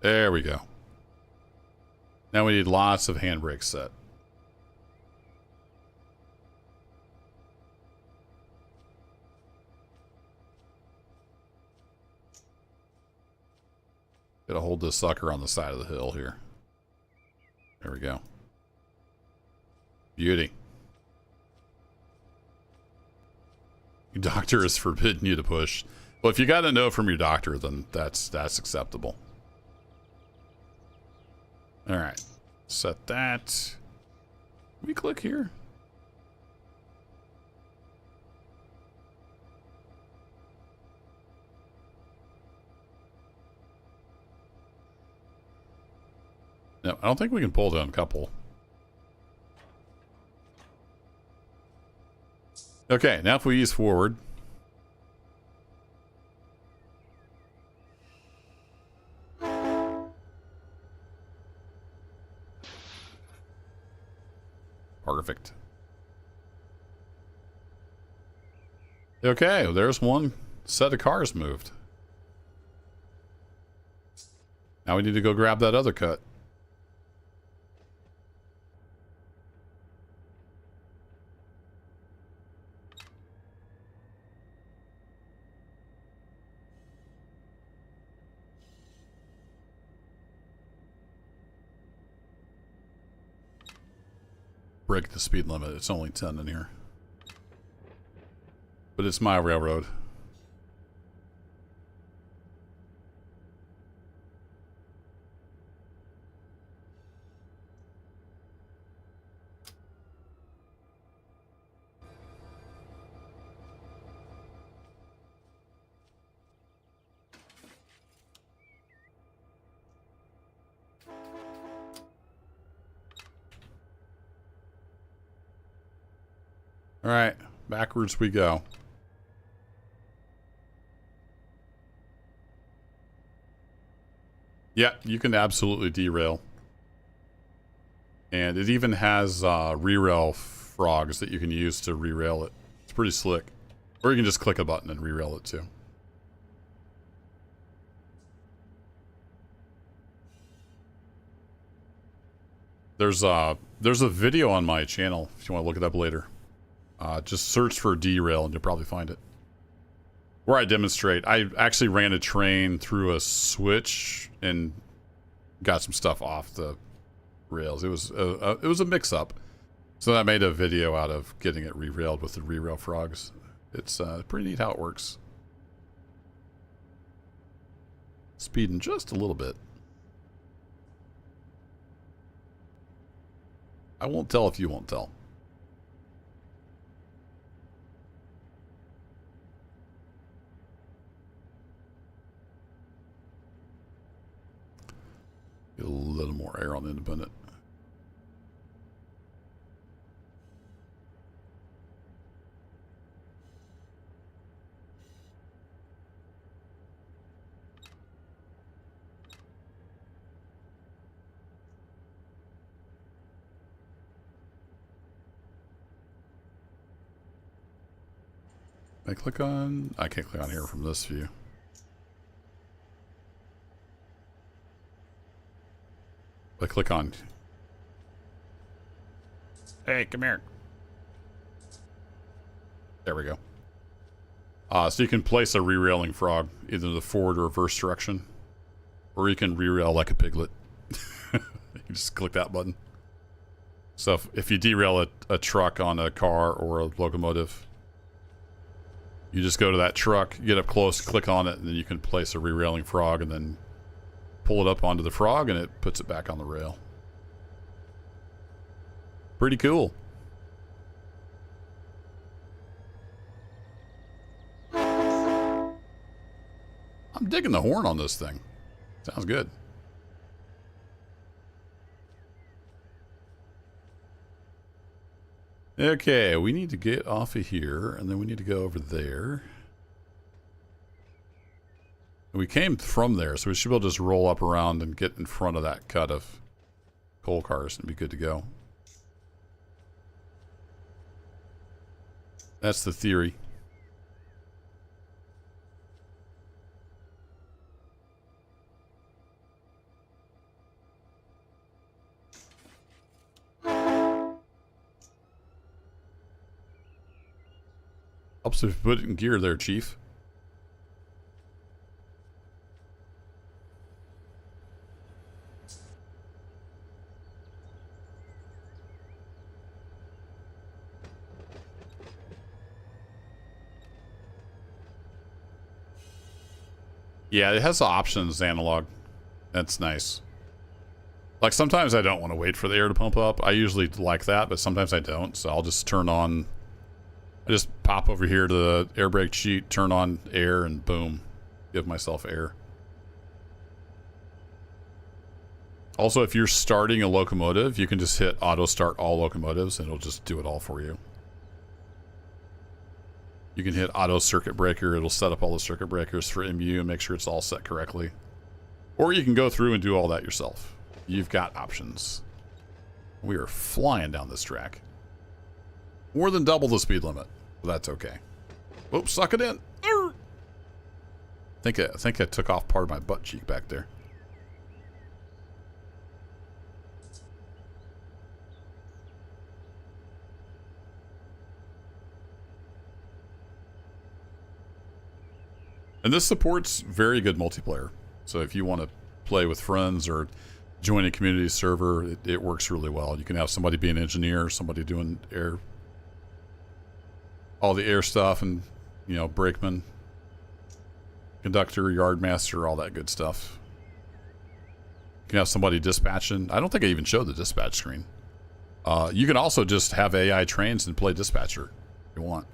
There we go. Now we need lots of handbrakes set. Gotta hold this sucker on the side of the hill here. There we go. Beauty. Your doctor is forbidding you to push. Well, if you got a no from your doctor, then that's acceptable. All right, set that. Let me click here. I don't think we can pull down a couple. Okay, now if we ease forward. Perfect. Okay, well, there's one set of cars moved. Now we need to go grab that other cut. Break the speed limit. It's only 10 in here. But it's my railroad. All right, backwards we go. Yeah, you can absolutely derail. And it even has re-rail frogs that you can use to re-rail it. It's pretty slick. Or you can just click a button and re-rail it too. There's a video on my channel if you want to look it up later. Just search for derail and you'll probably find it. Where I demonstrate, I actually ran a train through a switch and got some stuff off the rails. It was a mix-up, so I made a video out of getting it re-railed with the re-rail frogs. It's pretty neat how it works. Speeding just a little bit. I won't tell if you won't tell. Get a little more air on the independent. I click on... I can't click on here from this view. I click on... Hey, come here. There we go. So you can place a re-railing frog, either the forward or reverse direction. Or you can re-rail like a piglet. You just click that button. So if you derail a truck on a car or a locomotive, you just go to that truck, get up close, click on it, and then you can place a re-railing frog and then pull it up onto the frog and it puts it back on the rail. Pretty cool. I'm digging the horn on this thing. Sounds good. Okay, we need to get off of here, and then we need to go over there. We came from there, so we should be able to just roll up around and get in front of that cut of coal cars and be good to go. That's the theory. Helps if you put it in gear there, Chief. Yeah, it has options analog. That's nice. Like sometimes I don't want to wait for the air to pump up. I usually like that, but sometimes I don't. So I'll just turn on... I just pop over here to the air brake sheet, turn on air, and boom. Give myself air. Also, if you're starting a locomotive, you can just hit auto start all locomotives and it'll just do it all for you. You can hit auto circuit breaker. It'll set up all the circuit breakers for MU and make sure it's all set correctly. Or you can go through and do all that yourself. You've got options. We are flying down this track. More than double the speed limit. But that's okay. Oops, suck it in. I think I took off part of my butt cheek back there. And this supports very good multiplayer. So if you want to play with friends or join a community server, it works really well. You can have somebody be an engineer, somebody doing all the air stuff, and, you know, brakeman, conductor, yardmaster, all that good stuff. You can have somebody dispatching. I don't think I even showed the dispatch screen. You can also just have AI trains and play dispatcher if you want.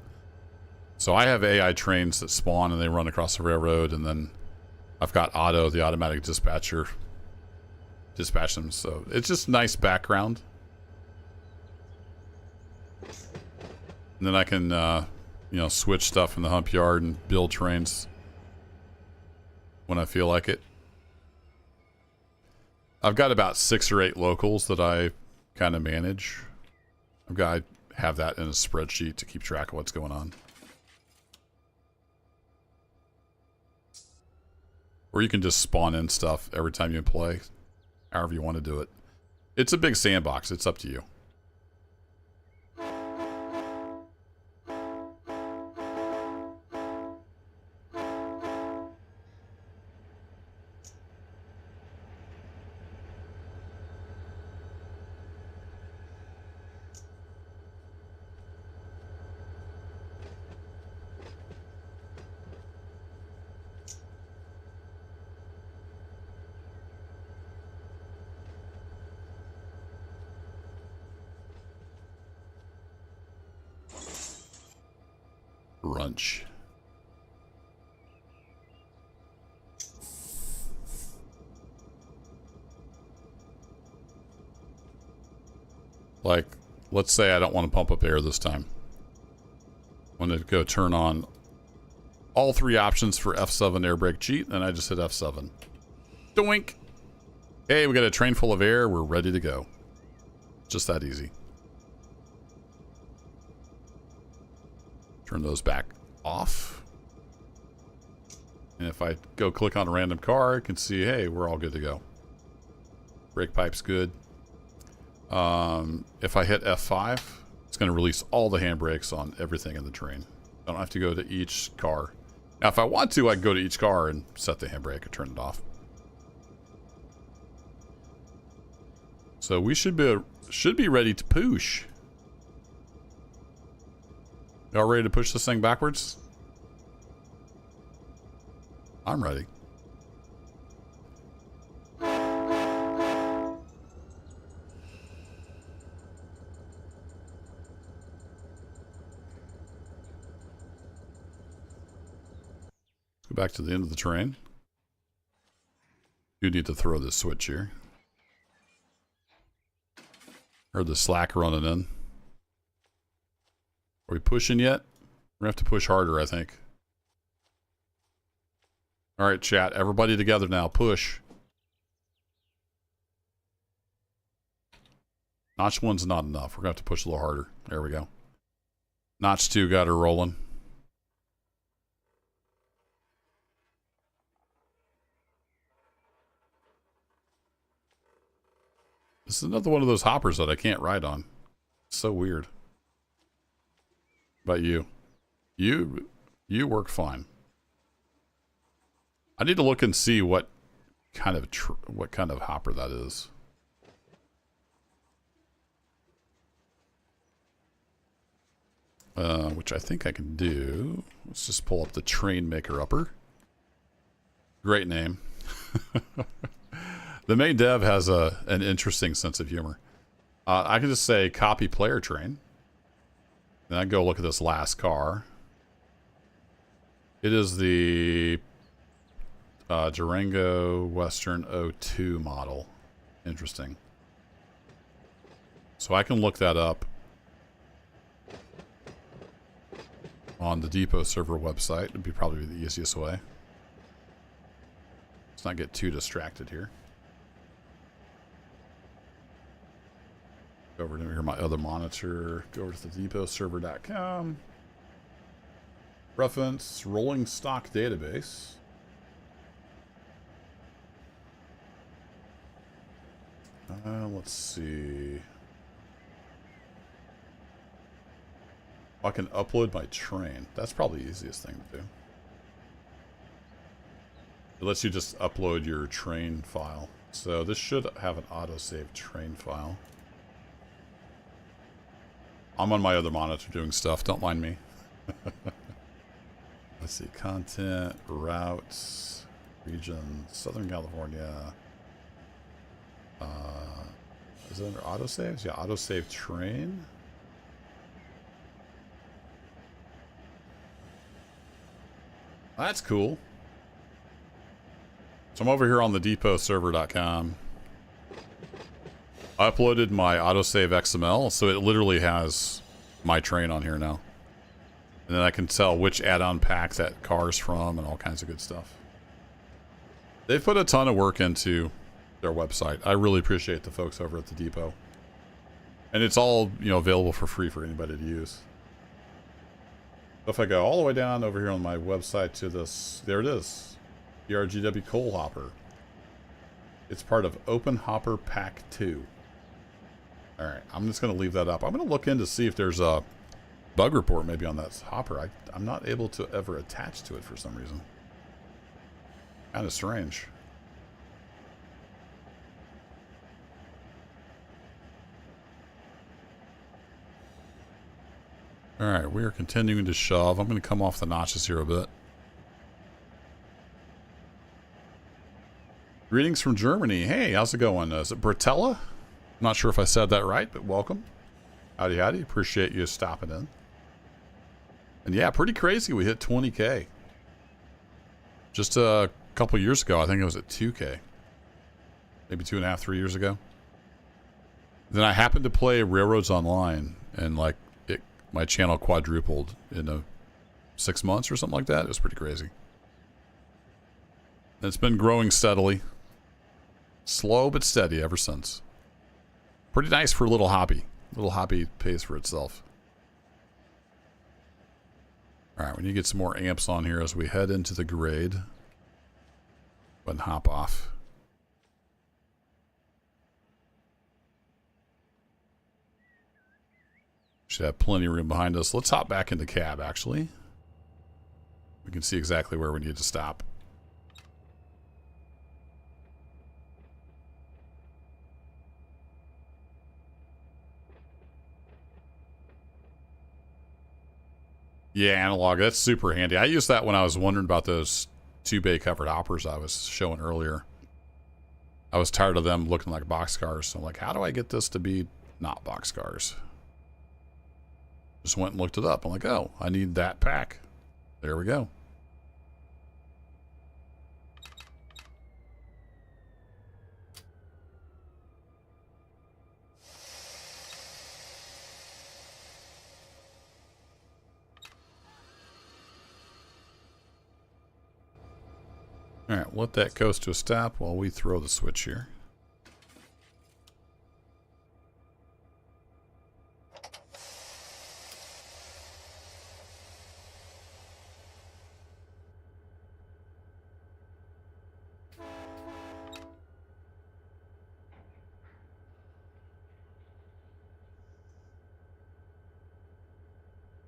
So I have AI trains that spawn and they run across the railroad, and then I've got Auto, the automatic dispatcher, dispatch them. So it's just nice background. And then I can, you know, switch stuff in the hump yard and build trains when I feel like it. I've got about 6 or 8 locals that I kind of manage. I have that in a spreadsheet to keep track of what's going on. Or you can just spawn in stuff every time you play, however you want to do it. It's a big sandbox. It's up to you. Brunch. Like, let's say I don't want to pump up air this time. I want to go turn on all 3 options for F7 air brake cheat, and I just hit F7. Doink! Hey, we got a train full of air. We're ready to go. Just that easy. Turn those back off. And if I go click on a random car, I can see, hey, we're all good to go. Brake pipe's good. If I hit F5, it's going to release all the handbrakes on everything in the train. I don't have to go to each car. Now, if I want to, I can go to each car and set the handbrake or turn it off. So we should be ready to push. Y'all ready to push this thing backwards? I'm ready. Let's go back to the end of the train. You need to throw this switch here. Heard the slack running in. Are we pushing yet? We're going to have to push harder, I think. All right, chat. Everybody together now. Push. Notch 1's not enough. We're going to have to push a little harder. There we go. Notch 2 got her rolling. This is another one of those hoppers that I can't ride on. It's so weird. About you. You work fine. I need to look and see what kind of hopper that is. Which I think I can do. Let's just pull up the train maker upper. Great name. The main dev has an interesting sense of humor. I can just say copy player train. Then I go look at this last car. It is the Durango Western 02 model. Interesting. So I can look that up on the depot server website. It'd be probably the easiest way. Let's not get too distracted here. Go over to here, my other monitor. Go over to the depotserver.com. Reference rolling stock database. Let's see. I can upload my train. That's probably the easiest thing to do. It lets you just upload your train file. So this should have an autosave train file. I'm on my other monitor doing stuff. Don't mind me. Let's see. Content, routes, region, Southern California. Is it under autosaves? Yeah, autosave train. That's cool. So I'm over here on the depotserver.com. I uploaded my autosave XML, so it literally has my train on here now. And then I can tell which add-on pack that car's from and all kinds of good stuff. They've put a ton of work into their website. I really appreciate the folks over at the depot. And it's all, you know, available for free for anybody to use. So if I go all the way down over here on my website to this, there it is. ERGW Coal Hopper. It's part of Open Hopper Pack 2. Alright, I'm just going to leave that up. I'm going to look in to see if there's a bug report maybe on that hopper. I'm not able to ever attach to it for some reason. Kind of strange. Alright, we are continuing to shove. I'm going to come off the notches here a bit. Greetings from Germany. Hey, how's it going? Is it Bratella? I'm not sure if I said that right, but welcome. Howdy, howdy. Appreciate you stopping in. And yeah, pretty crazy. We hit 20K. Just a couple years ago, I think it was at 2K. Maybe 2.5, 3 years ago. Then I happened to play Railroads Online, and like, my channel quadrupled in 6 months or something like that. It was pretty crazy. And it's been growing steadily. Slow but steady ever since. Pretty nice for a little hobby. A little hobby pays for itself. Alright, we need to get some more amps on here as we head into the grade. Go ahead and hop off. Should have plenty of room behind us. Let's hop back in the cab, actually. We can see exactly where we need to stop. Yeah, analog. That's super handy. I used that when I was wondering about those 2-bay covered hoppers I was showing earlier. I was tired of them looking like boxcars. So I'm like, how do I get this to be not boxcars? Just went and looked it up. I'm like, oh, I need that pack. There we go. All right, let that coast to a stop while we throw the switch here.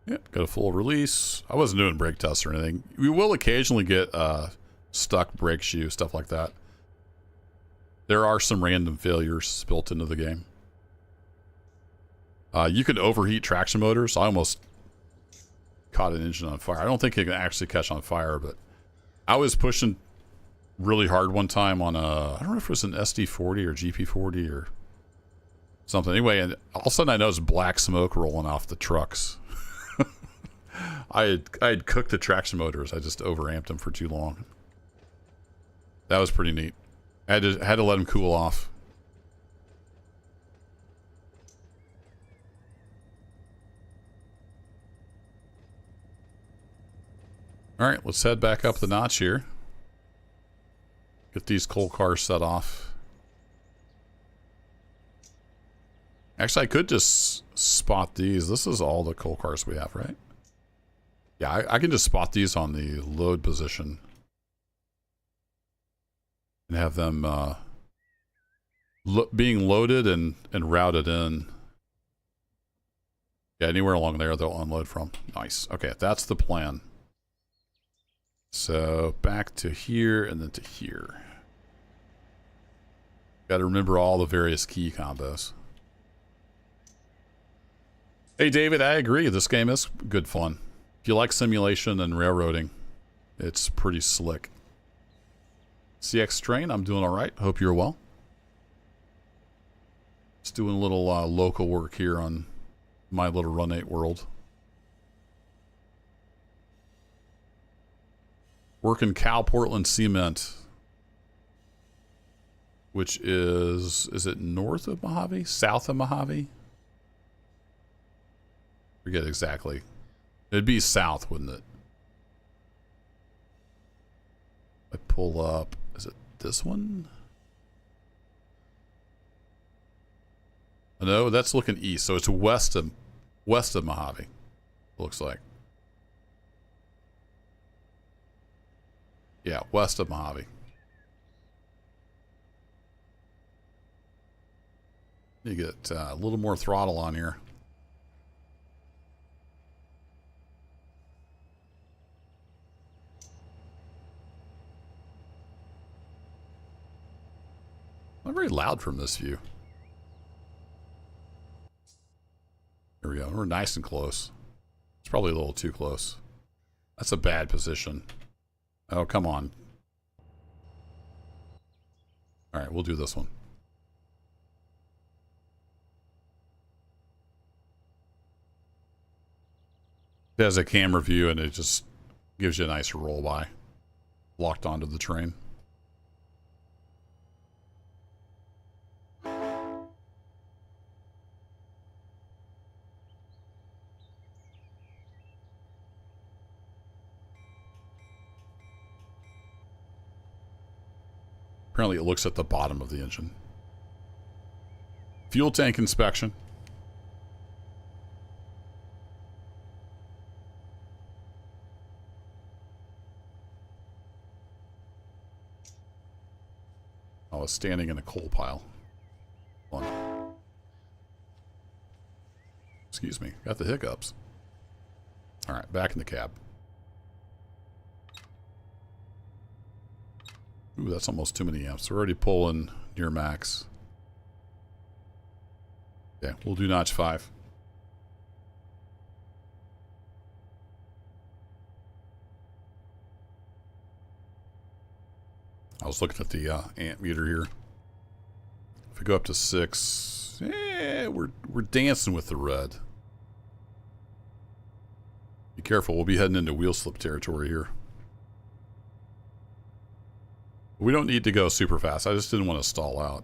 Yep, got a full release. I wasn't doing brake tests or anything. We will occasionally get stuck brake shoe, stuff like that. There are some random failures built into the game. You can overheat traction motors. I almost caught an engine on fire. I don't think it can actually catch on fire, but I was pushing really hard one time on a, I don't know if it was an SD40 or GP40 or something. Anyway, and all of a sudden I noticed black smoke rolling off the trucks. I had cooked the traction motors. I just overamped them for too long. That was pretty neat. I had to let them cool off. All right, let's head back up the notch here. Get these coal cars set off. Actually, I could just spot these. This is all the coal cars we have, right? Yeah, I can just spot these on the load position. And have them being loaded and routed in. Yeah, anywhere along there they'll unload from. Nice. Okay, that's the plan. So back to here and then to here. Got to remember all the various key combos. Hey David, I agree. This game is good fun. If you like simulation and railroading, it's pretty slick. CX Train, I'm doing all right. Hope you're well. Just doing a little local work here on my little Run 8 world. Working CalPortland Cement, which is it north of Mojave? South of Mojave? Forget exactly. It'd be south, wouldn't it? I pull up, is it this one? No, that's looking east, so it's west of Mojave, looks like. Yeah, west of Mojave. You get a little more throttle on here. Not very loud from this view. Here we go. We're nice and close. It's probably a little too close. That's a bad position. Oh, come on. All right, we'll do this one. It has a camera view and it just gives you a nice roll by. Locked onto the train. Apparently it looks at the bottom of the engine. Fuel tank inspection. I was standing in a coal pile. Hold on. Excuse me, got the hiccups. All right, back in the cab. Ooh, that's almost too many amps. We're already pulling near max. Yeah, we'll do notch 5. I was looking at the amp meter here. If we go up to 6, we're dancing with the red. Be careful, we'll be heading into wheel slip territory here. We don't need to go super fast. I just didn't want to stall out.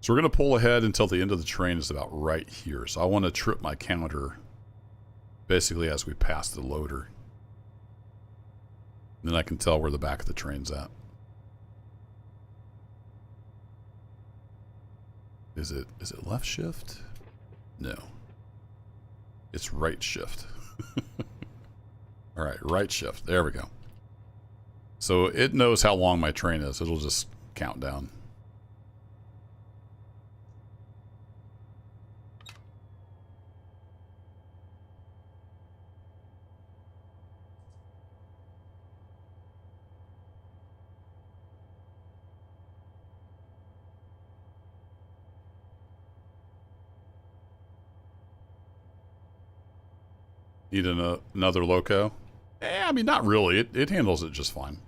So we're going to pull ahead until the end of the train is about right here. So I want to trip my counter basically as we pass the loader. And then I can tell where the back of the train's at. Is it left shift? No. It's right shift. All right, right shift. There we go. So it knows how long my train is. It'll just count down. Need another loco? I mean, not really. It handles it just fine.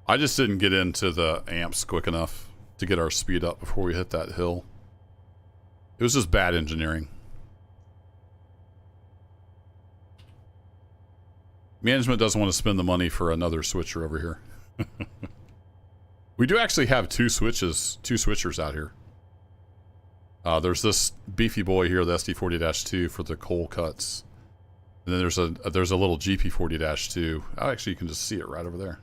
I just didn't get into the amps quick enough to get our speed up before we hit that hill. It was just bad engineering. Management doesn't want to spend the money for another switcher over here. We do actually have two switchers out here. There's this beefy boy here, the SD40-2 for the coal cuts. And then there's a little GP40-2. Oh, actually, you can just see it right over there.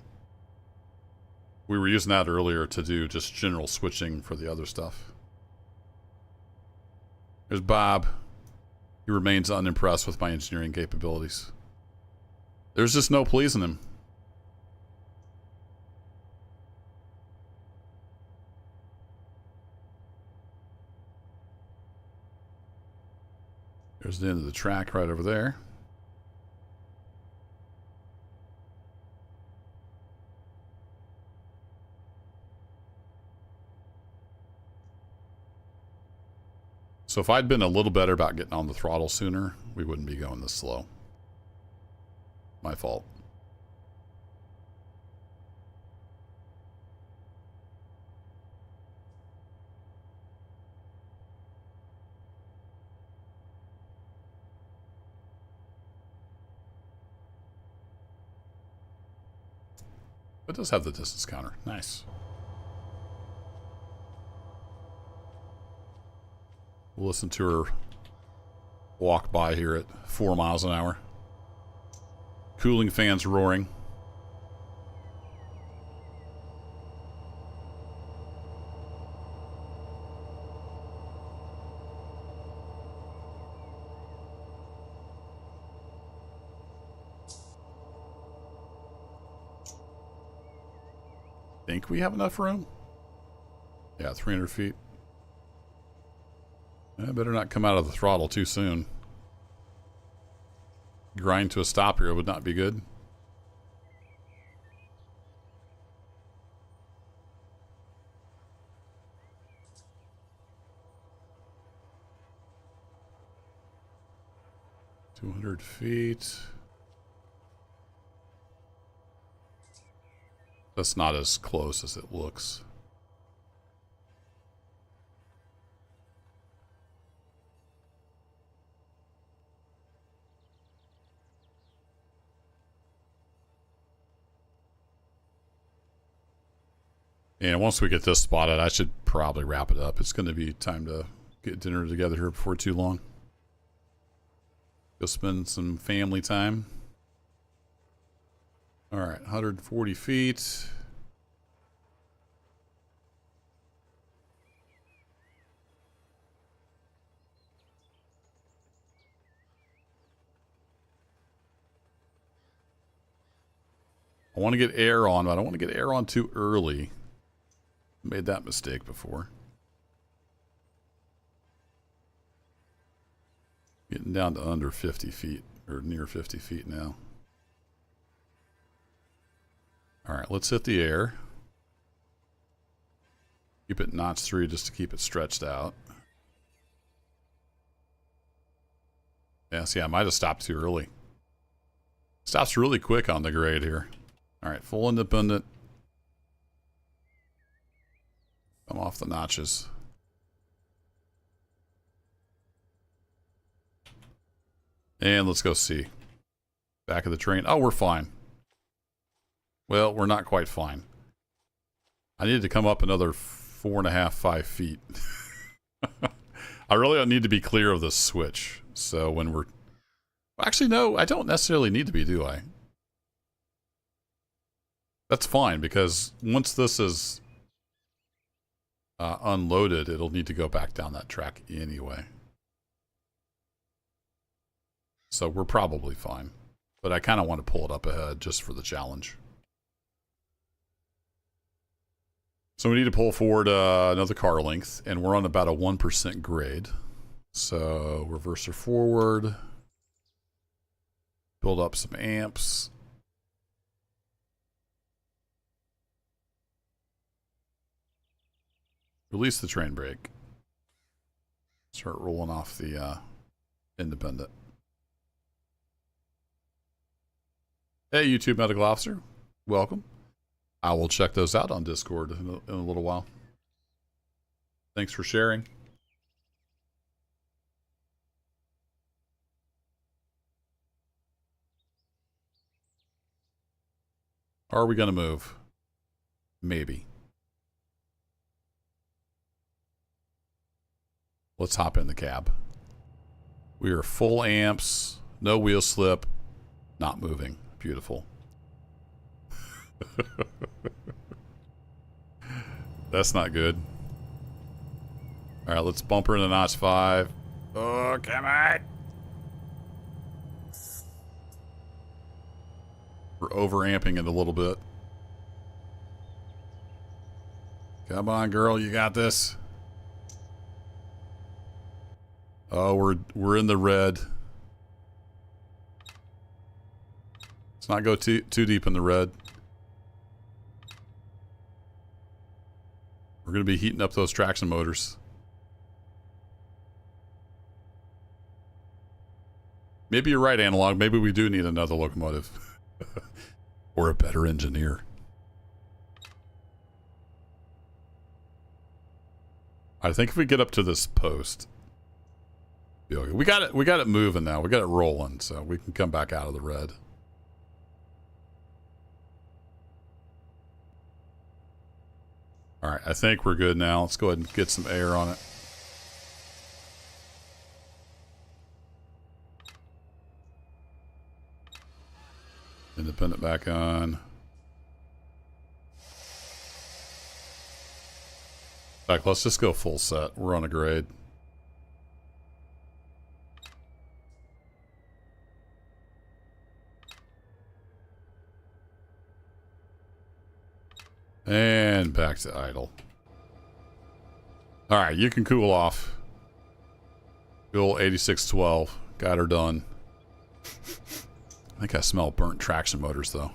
We were using that earlier to do just general switching for the other stuff. There's Bob. He remains unimpressed with my engineering capabilities. There's just no pleasing him. There's the end of the track right over there. So if I'd been a little better about getting on the throttle sooner, we wouldn't be going this slow. My fault. It does have the distance counter. Nice. We'll listen to her walk by here at 4 miles an hour. Cooling fans roaring. Think we have enough room? Yeah, 300 feet. I better not come out of the throttle too soon. Grind to a stop here would not be good. $200 feet. That's not as close as it looks. And once we get this spotted, I should probably wrap it up. It's going to be time to get dinner together here before too long. Go spend some family time. All right, 140 feet. I want to get air on, but I don't want to get air on too early. Made that mistake before. Getting down to under 50 feet, or near 50 feet now. All right, let's hit the air. Keep it notch 3 just to keep it stretched out. Yeah, see, I might have stopped too early. Stops really quick on the grade here. All right, full independent. I'm off the notches. And let's go see. Back of the train. Oh, we're fine. Well, we're not quite fine. I need to come up another 4.5, 5 feet. I really don't need to be clear of this switch. So when we're... Actually, no, I don't necessarily need to be, do I? That's fine, because once this is unloaded, it'll need to go back down that track anyway. So we're probably fine. But I kind of want to pull it up ahead just for the challenge. So we need to pull forward another car length, and we're on about a 1% grade. So reverser forward. Build up some amps. Release the train brake. Start rolling off the independent. Hey, YouTube Medical Officer. Welcome. I will check those out on Discord in a little while. Thanks for sharing. Are we going to move? Maybe. Let's hop in the cab. We are full amps, No wheel slip. Not moving. Beautiful. That's not good. All right, let's bumper into notch 5. Oh, come on. We're overamping it a little bit. Come on, girl, you got this. Oh, we're in the red. Let's not go too deep in the red. We're going to be heating up those traction motors. Maybe you're right, Analog. Maybe we do need another locomotive. Or a better engineer. I think if we get up to this post, we got it moving now. We got it rolling, so we can come back out of the red. All right, I think we're good now. Let's go ahead and get some air on it. Independent back on. In fact, let's just go full set. We're on a grade. And back to idle. All right, you can cool off. Fuel 8612. Got her done. I think I smell burnt traction motors, though.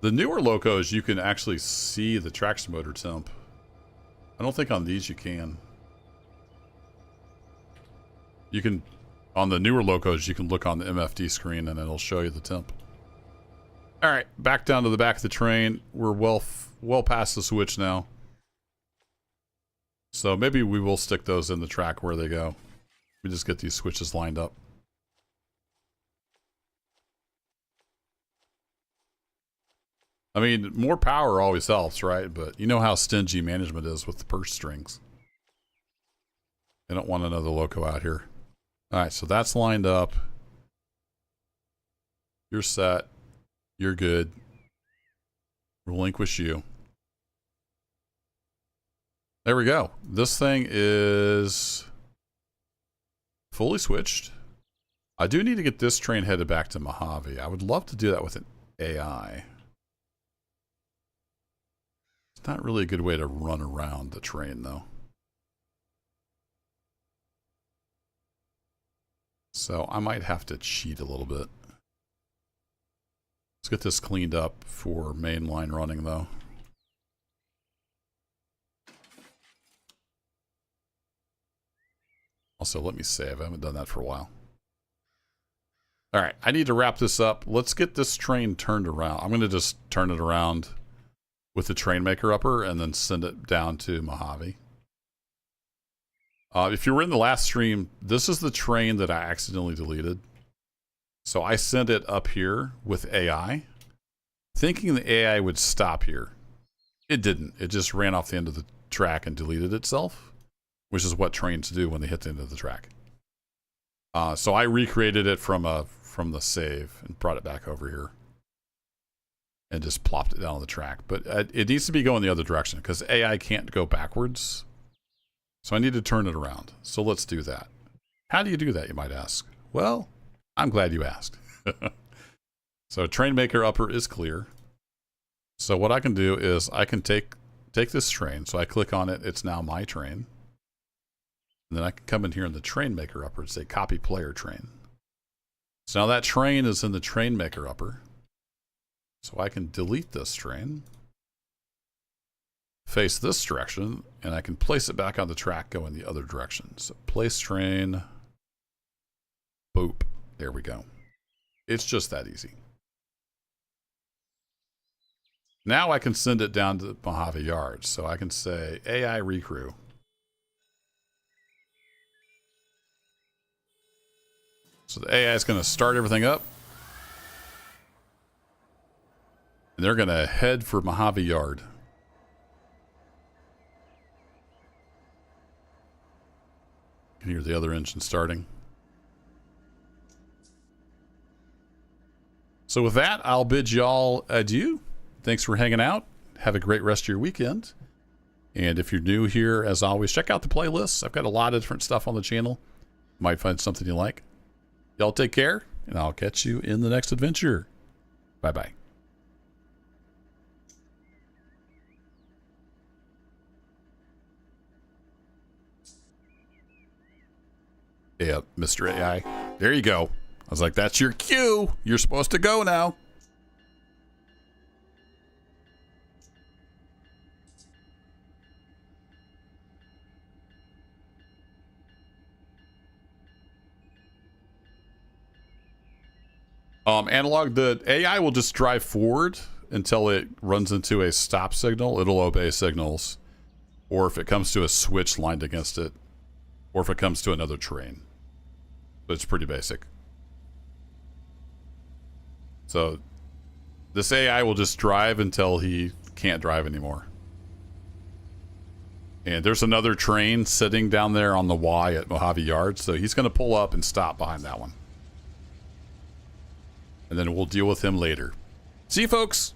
The newer locos, you can actually see the traction motor temp. I don't think on these you can. You can, on the newer locos, you can look on the MFD screen and it'll show you the temp. All right, back down to the back of the train. We're well past the switch now. So maybe we will stick those in the track where they go. We just get these switches lined up. I mean, more power always helps, right? But you know how stingy management is with the purse strings. They don't want another loco out here. All right, so that's lined up. You're set. You're good. Relinquish you. There we go. This thing is fully switched. I do need to get this train headed back to Mojave. I would love to do that with an AI. It's not really a good way to run around the train, though. So I might have to cheat a little bit. Let's get this cleaned up for mainline running, though. Also, let me save. I haven't done that for a while. All right, I need to wrap this up. Let's get this train turned around. I'm going to just turn it around with the train maker upper and then send it down to Mojave. If you were in the last stream, this is the train that I accidentally deleted. So I sent it up here with AI, thinking the AI would stop here. It didn't. It just ran off the end of the track and deleted itself, which is what trains do when they hit the end of the track. So I recreated it from the save and brought it back over here and just plopped it down on the track. But it needs to be going the other direction because AI can't go backwards. So I need to turn it around. So let's do that. How do you do that, you might ask? Well, I'm glad you asked. So train maker upper is clear. So what I can do is I can take this train. So I click on it. It's now my train. And then I can come in here in the train maker upper and say copy player train. So now that train is in the train maker upper. So I can delete this train, face this direction, and I can place it back on the track going the other direction. So place train, boop, there we go. It's just that easy. Now I can send it down to Mojave Yard. So I can say AI recrew. So the AI is going to start everything up. And they're going to head for Mojave Yard. You can hear the other engine starting. So with that, I'll bid y'all adieu. Thanks for hanging out. Have a great rest of your weekend. And if you're new here, as always, check out the playlists. I've got a lot of different stuff on the channel. Might find something you like. Y'all take care, and I'll catch you in the next adventure. Bye-bye. Yeah, Mr. AI. There you go. I was like, that's your cue. You're supposed to go now. Analog, the AI will just drive forward until it runs into a stop signal. It'll obey signals. Or if it comes to a switch lined against it. Or if it comes to another terrain. But it's pretty basic. So this AI will just drive until he can't drive anymore. And there's another train sitting down there on the Y at Mojave Yard. So he's going to pull up and stop behind that one. And then we'll deal with him later. See you, folks.